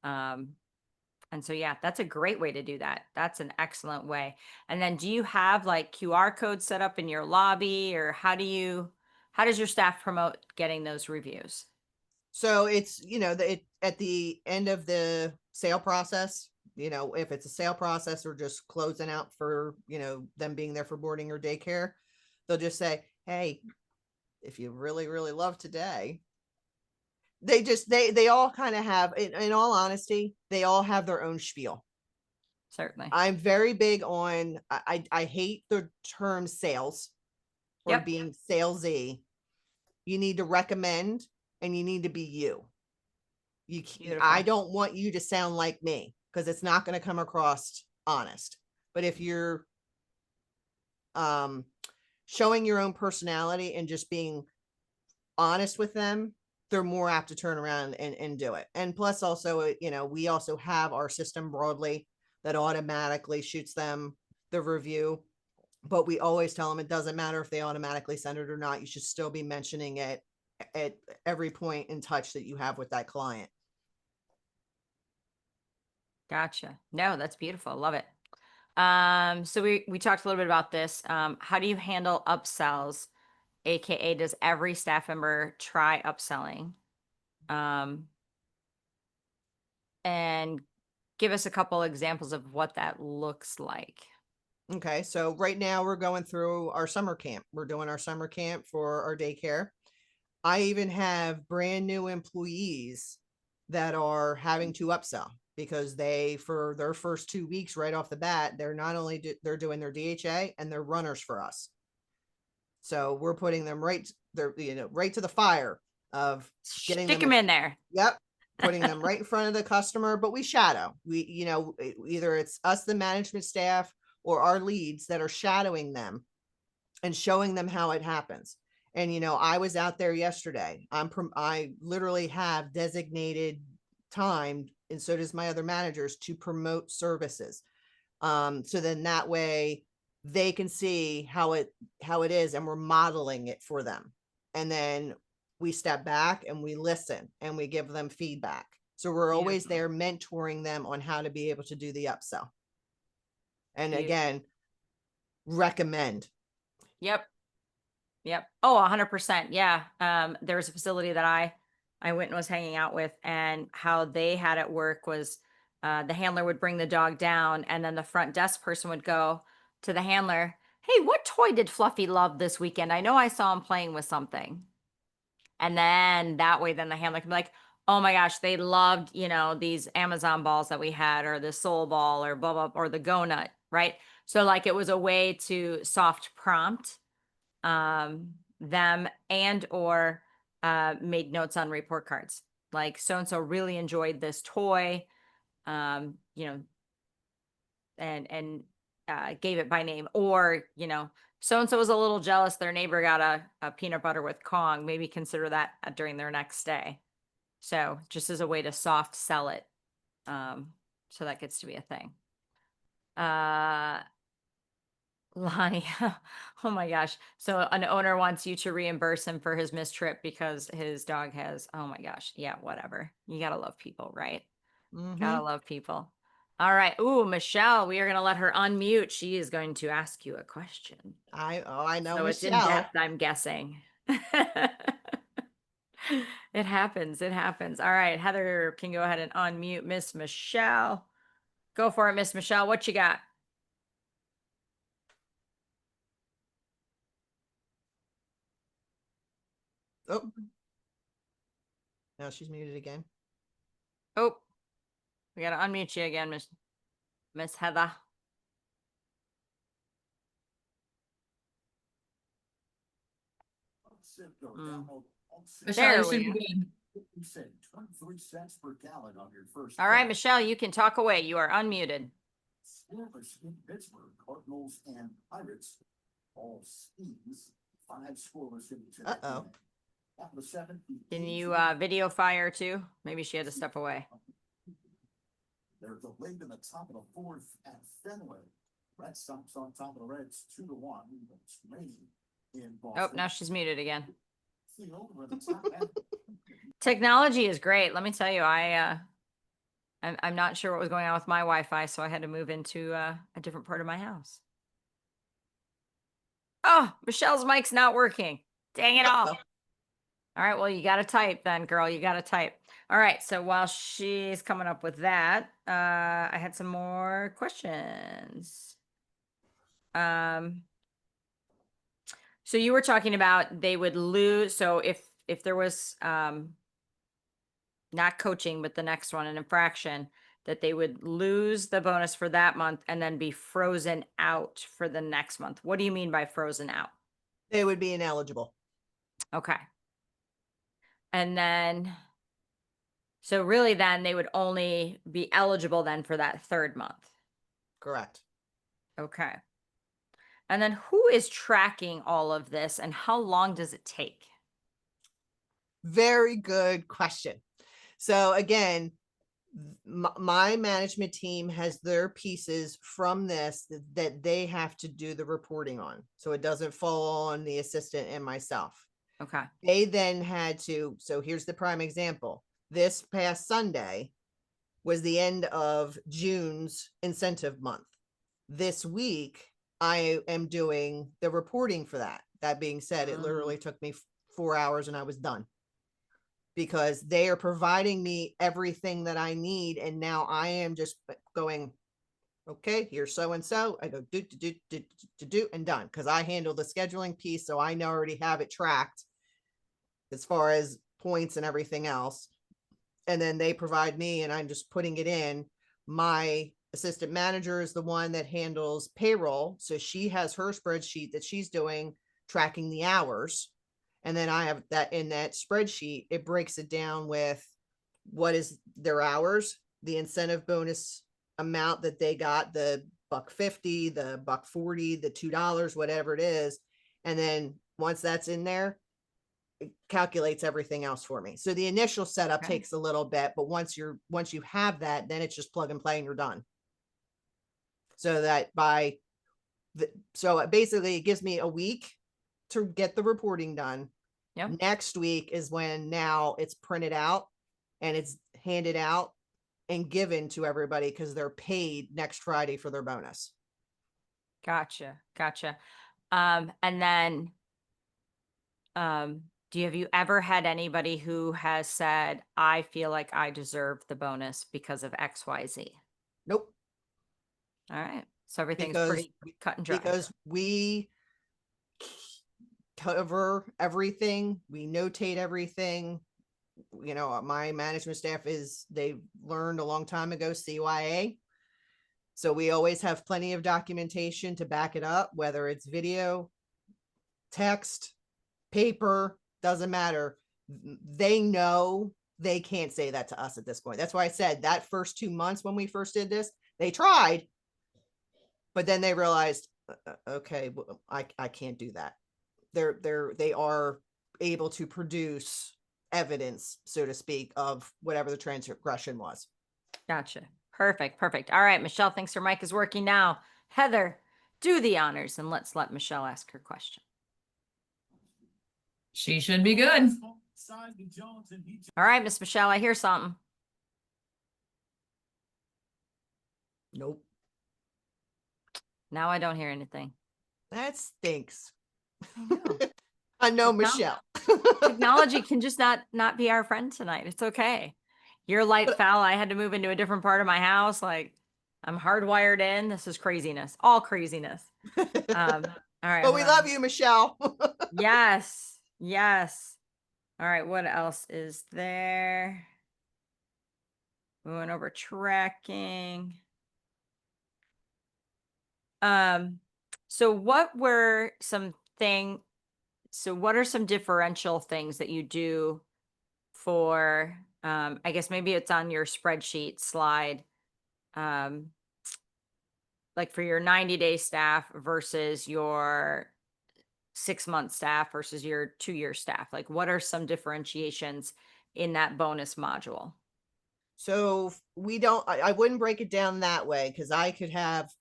And so, yeah, that's a great way to do that. That's an excellent way. And then do you have like QR codes set up in your lobby, or how does your staff promote getting those reviews? So it's, at the end of the sale process, if it's a sale process or just closing out for, them being there for boarding or daycare, they'll just say, hey, if you really, really love today, they all kind of have, in all honesty, they all have their own spiel. Certainly. I'm very big on, I hate the term sales or Yep. being salesy. You need to recommend, and you need to be you. I don't want you to sound like me, because it's not going to come across honest. But if you're showing your own personality and just being honest with them, they're more apt to turn around and do it. And plus also, you know, we also have our system broadly that automatically shoots them the review, but we always tell them it doesn't matter if they automatically send it or not. You should still be mentioning it at every point in touch that you have with that client. Gotcha. No, that's beautiful. Love it. So we talked a little bit about this. How do you handle upsells? AKA, does every staff member try upselling? And give us a couple examples of what that looks like. Okay, so right now we're going through our summer camp. We're doing our summer camp for our daycare. I even have brand new employees that are having to upsell because they, for their first 2 weeks right off the bat, they're not only they're doing their DHA and they're runners for us. So we're putting them right there, you know, right to the fire of getting Stick them in there. Yep. Putting them right in front of the customer, but we shadow. We, you know, either it's us, the management staff, or our leads that are shadowing them and showing them how it happens. And, you know, I was out there yesterday. I literally have designated time, and so does my other managers, to promote services. So then that way they can see how it is, and we're modeling it for them. And then we step back and we listen and we give them feedback. So we're always there mentoring them on how to be able to do the upsell. And again, recommend. Yep. Oh, 100%. Yeah. There was a facility that I went and was hanging out with, and how they had it work was the handler would bring the dog down, and then the front desk person would go to the handler, "Hey, what toy did Fluffy love this weekend? I know I saw him playing with something." And then that way, then the handler can be like, "Oh my gosh, they loved, you know, these Amazon balls that we had, or the soul ball, or blah, blah, or the go nut," right? So like it was a way to soft prompt them, and or made notes on report cards. Like, so and so really enjoyed this toy, you know, and gave it by name. Or, you know, so and so was a little jealous their neighbor got a peanut butter with Kong. Maybe consider that during their next stay. So just as a way to soft sell it. So that gets to be a thing. Lonnie, oh my gosh. So an owner wants you to reimburse him for his missed trip because his dog has, oh my gosh. Yeah, whatever. You gotta love people, right? Gotta love people. All right. Ooh, Michelle, we are going to let her unmute. She is going to ask you a question. I know. So Michelle. it's in depth, I'm guessing. It happens. It happens. All right. Heather can go ahead and unmute Miss Michelle. Go for it, Miss Michelle. What you got? Oh, now she's muted again. Oh, we got to unmute you again, Miss Heather. Michelle, you There should we be go. good. All right, Michelle, you can talk away. You are unmuted. Scoreless in Pittsburgh, Cardinals and Pirates, all schemes, 5 scoreless in the Uh-oh. Top of the 7th, Can you video fire too? Maybe she had to step away. They're delayed in the top of the 4th at Fenway. Red Sox on top of the Reds 2-1. It's raining in Boston. Oh, now she's muted again. Field where the top half Technology is great. Let me tell you, I'm not sure what was going on with my Wi-Fi, so I had to move into a different part of my house. Oh, Michelle's mic's not working. Dang it all. All right, well, you got to type then, girl. You got to type. All right, so while she's coming up with that, I had some more questions. So you were talking about they would lose. So if there was not coaching, but the next one, an infraction, that they would lose the bonus for that month and then be frozen out for the next month. What do you mean by frozen out? They would be ineligible. Okay. And then, so really then they would only be eligible then for that third month. Correct. Okay. And then who is tracking all of this, and how long does it take? Very good question. So again, my management team has their pieces from this that they have to do the reporting on. So it doesn't fall on the assistant and myself. Okay. They then had to, so here's the prime example. This past Sunday was the end of June's incentive month. This week, I am doing the reporting for that. That being said, it literally took me 4 hours and I was done, because they are providing me everything that I need. And now I am just going, okay, here's so-and-so. I go do, and done. Cause I handle the scheduling piece. So I already have it tracked as far as points and everything else. And then they provide me and I'm just putting it in. My assistant manager is the one that handles payroll. So she has her spreadsheet that she's doing, tracking the hours. And then I have that in that spreadsheet, it breaks it down with what is their hours, the incentive bonus amount that they got, the $1.50, the $1.40, the $2, whatever it is. And then once that's in there, it calculates everything else for me. So the initial setup Okay. takes a little bit, but once you have that, then it's just plug and play and you're done. So that so basically it gives me a week to get the reporting done. Yep. Next week is when now it's printed out and it's handed out and given to everybody because they're paid next Friday for their bonus. Gotcha. And then, have you ever had anybody who has said, I feel like I deserve the bonus because of XYZ? Nope. All right. So everything's Because pretty cut and dry. Because we cover everything, we notate everything. You know, my management staff they've learned a long time ago CYA. So we always have plenty of documentation to back it up, whether it's video, text, paper, doesn't matter. They know they can't say that to us at this point. That's why I said that first 2 months when we first did this, they tried, but then they realized, okay, I can't do that. They are able to produce evidence, so to speak, of whatever the transgression was. Gotcha. Perfect. All right, Michelle thinks her mic is working now. Heather, do the honors and let's let Michelle ask her question. She should be good. All right, Miss Michelle, I hear something. Nope. Now I don't hear anything. That stinks. I know. I know, Techno- Michelle. Technology can just not be our friend tonight. It's okay. Your light fell. I had to move into a different part of my house. Like, I'm hardwired in. This is craziness. All craziness. All right. But we love you, Michelle. Yes. All right. What else is there? We went over tracking. So what are some differential things that you do for, I guess maybe it's on your spreadsheet slide, like for your 90-day staff versus your 6-month staff versus your 2-year staff? Like, what are some differentiations in that bonus module? So I wouldn't break it down that way, because I could have,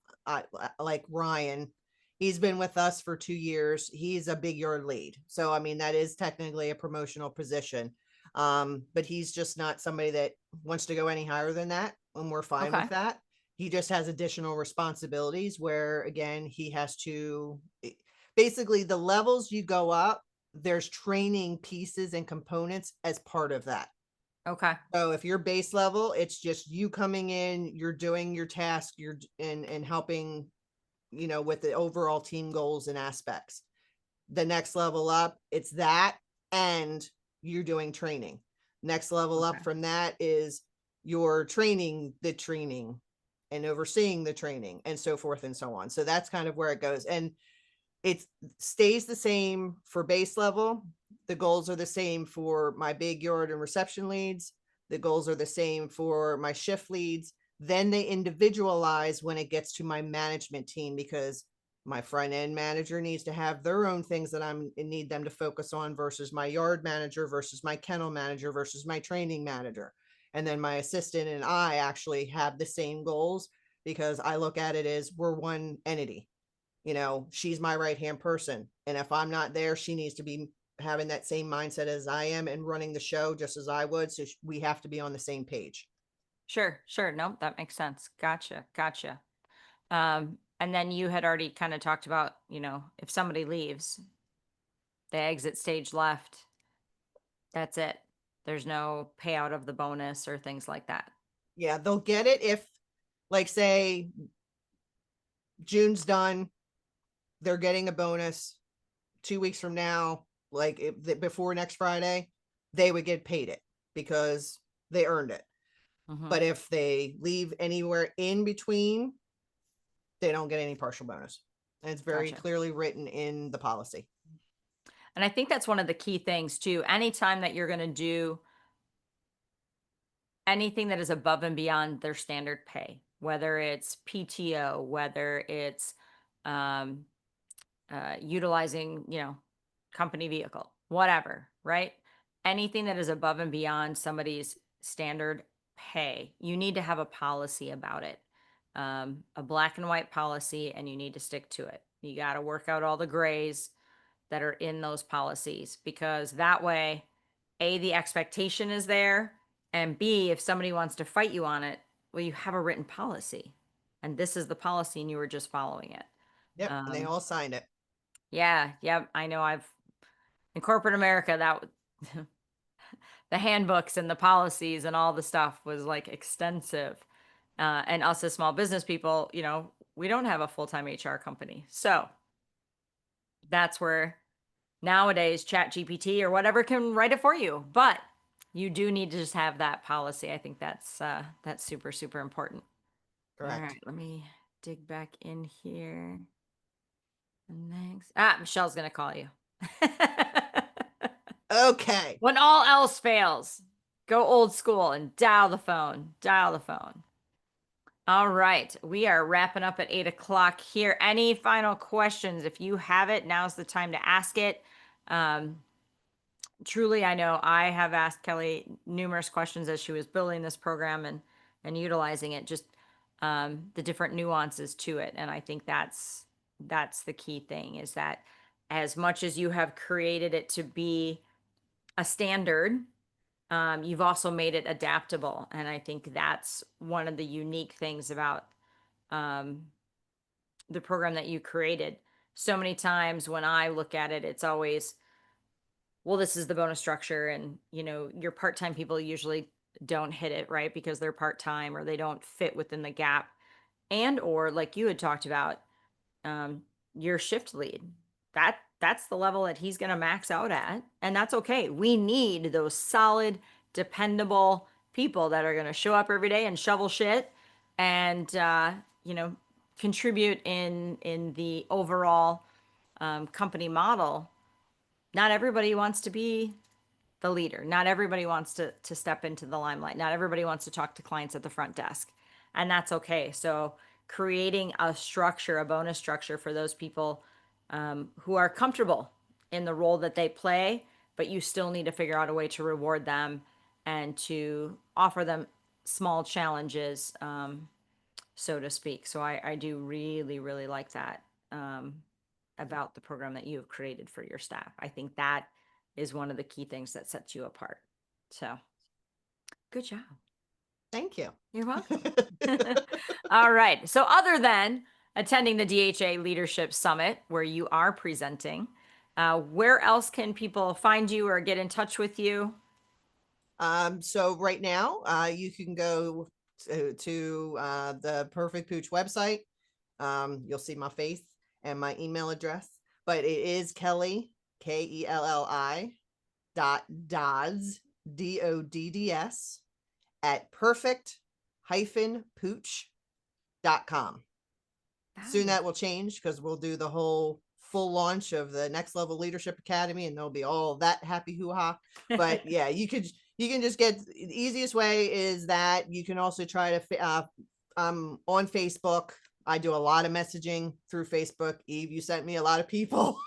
like Ryan, he's been with us for 2 years. He's a big yard lead. So, I mean, that is technically a promotional position. But he's just not somebody that wants to go any higher than that, and we're fine Okay. with that. He just has additional responsibilities where, again, he has to, basically the levels you go up, there's training pieces and components as part of that. Okay. So if you're base level, it's just you coming in, you're doing your task, you're and helping, you know, with the overall team goals and aspects. The next level up, it's that, and you're doing training. Next level Okay. up from that is you're training the training and overseeing the training and so forth and so on. So that's kind of where it goes. And it stays the same for base level. The goals are the same for my big yard and reception leads. The goals are the same for my shift leads. Then they individualize when it gets to my management team, because My front end manager needs to have their own things that need them to focus on versus my yard manager versus my kennel manager versus my training manager. And then my assistant and I actually have the same goals, because I look at it as we're one entity. You know, she's my right-hand person. And if I'm not there, she needs to be having that same mindset as I am and running the show just as I would. So we have to be on the same page. Sure. No, that makes sense. Gotcha. And then you had already kind of talked about, if somebody leaves, the exit stage left, that's it. There's no payout of the bonus or things like that. Yeah, they'll get it if, like, say June's done, they're getting a bonus 2 weeks from now, like before next Friday, they would get paid it because they earned it. Mhm. But if they leave anywhere in between, they don't get any partial bonus. And it's very Gotcha. clearly written in the policy. And I think that's one of the key things too. Anytime that you're going to do anything that is above and beyond their standard pay, whether it's PTO, whether it's utilizing, company vehicle, whatever, right? Anything that is above and beyond somebody's standard pay, you need to have a policy about it, a black and white policy, and you need to stick to it. You got to work out all the grays that are in those policies, because that way, A, the expectation is there, and B, if somebody wants to fight you on it, well, you have a written policy, and this is the policy, and you were just following it. Yep. And they all signed it. Yeah, I know. In corporate America, that the handbooks and the policies and all the stuff was like extensive. And us as small business people, we don't have a full-time HR company. So that's where nowadays Chat GPT or whatever can write it for you. But you do need to just have that policy. I think that's super, super important. Correct. All right, let me dig back in here. Next. Michelle's gonna call you. Okay. When all else fails, go old school and dial the phone. All right. We are wrapping up at 8 o'clock here. Any final questions? If you have it, now's the time to ask it. Truly, I know I have asked Kelly numerous questions as she was building this program and utilizing it, just the different nuances to it. And I think that's the key thing, is that as much as you have created it to be a standard, you've also made it adaptable. And I think that's one of the unique things about the program that you created. So many times when I look at it, it's always, well, this is the bonus structure. And, your part-time people usually don't hit it, right? Because they're part-time or they don't fit within the gap. And, or like you had talked about, your shift lead, that's the level that he's going to max out at. And that's okay. We need those solid, dependable people that are going to show up every day and shovel shit and, contribute in the overall company model. Not everybody wants to be the leader. Not everybody wants to step into the limelight. Not everybody wants to talk to clients at the front desk. And that's okay. So creating a structure, a bonus structure for those people who are comfortable in the role that they play, but you still need to figure out a way to reward them and to offer them small challenges, so to speak. So I do really, really like that about the program that you have created for your staff. I think that is one of the key things that sets you apart. So good job. Thank you. You're welcome. All right. So other than attending the DHA Leadership Summit, where you are presenting, where else can people find you or get in touch with you? So right now, you can go to the Perfect Pooch website. You'll see my face and my email address, but it is Kelly, Kelli .Dodds, DODDS at perfect-pooch.com. Soon that will change, because we'll do the whole full launch of the Next Level Leadership Academy, and there'll be all that happy hoo-ha. But yeah, you can just get, the easiest way is that you can also try to on Facebook. I do a lot of messaging through Facebook. Eve, you sent me a lot of people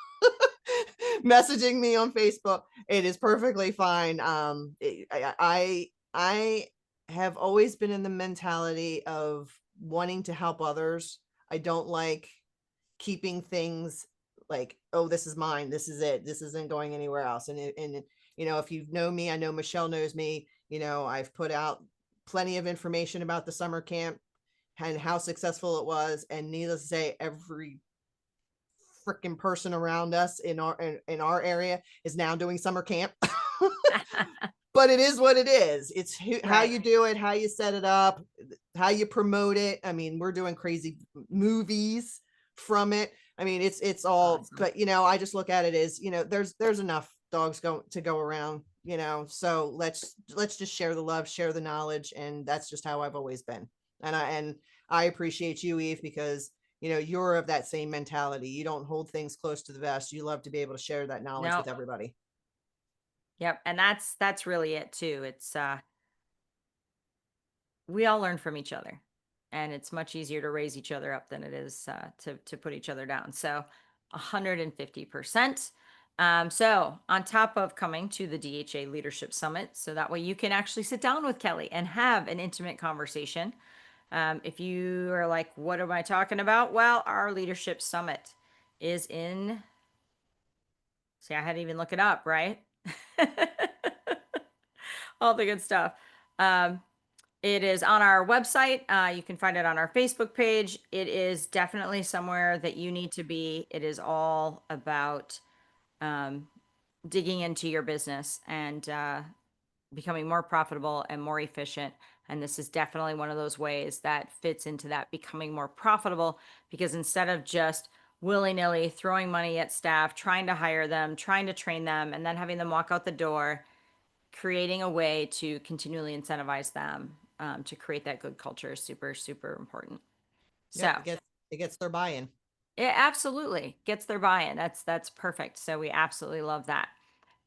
messaging me on Facebook. It is perfectly fine. I have always been in the mentality of wanting to help others. I don't like keeping things like, oh, this is mine, this is it, this isn't going anywhere else. And if you know me, I know Michelle knows me, I've put out plenty of information about the summer camp and how successful it was, and needless to say, every freaking person around us in our area is now doing summer camp. But it is what it is. It's how you do it, how you set it up, how you promote it. I mean, we're doing crazy movies from it. I mean, it's all awesome. But I just look at it as, there's enough dogs to go around, so let's just share the love, share the knowledge. And that's just how I've always been. And I appreciate you, Eve, because you're of that same mentality. You don't hold things close to the vest. You love to be able to share that knowledge with everybody. Yep. And that's really it too. It's we all learn from each other, and it's much easier to raise each other up than it is to put each other down. So 150%. So on top of coming to the DHA Leadership Summit, so that way you can actually sit down with Kelly and have an intimate conversation. If you are like, what am I talking about? Well, our Leadership Summit is in, see, I had to even look it up, right? All the good stuff. It is on our website. You can find it on our Facebook page. It is definitely somewhere that you need to be. It is all about digging into your business and becoming more profitable and more efficient. And this is definitely one of those ways that fits into that becoming more profitable, because instead of just willy-nilly throwing money at staff, trying to hire them, trying to train them, and then having them walk out the door, creating a way to continually incentivize them to create that good culture is super, super important. Yep, so it gets their buy-in. It absolutely gets their buy-in. That's perfect. So we absolutely love that.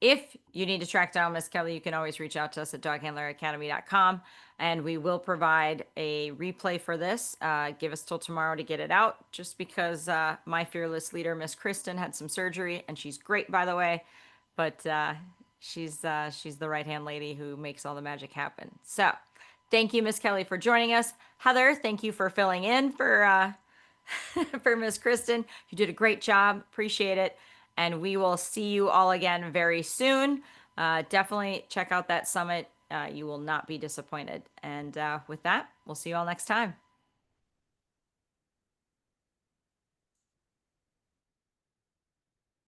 If you need to track down Miss Kelly, you can always reach out to us at doghandleracademy.com, and we will provide a replay for this. Give us till tomorrow to get it out, just because my fearless leader, Miss Kristen, had some surgery, and she's great, by the way, but she's the right-hand lady who makes all the magic happen. So thank you, Miss Kelly, for joining us. Heather, thank you for filling in for for Miss Kristen. You did a great job. Appreciate it. And we will see you all again very soon. Definitely check out that summit. You will not be disappointed. And with that, we'll see you all next time.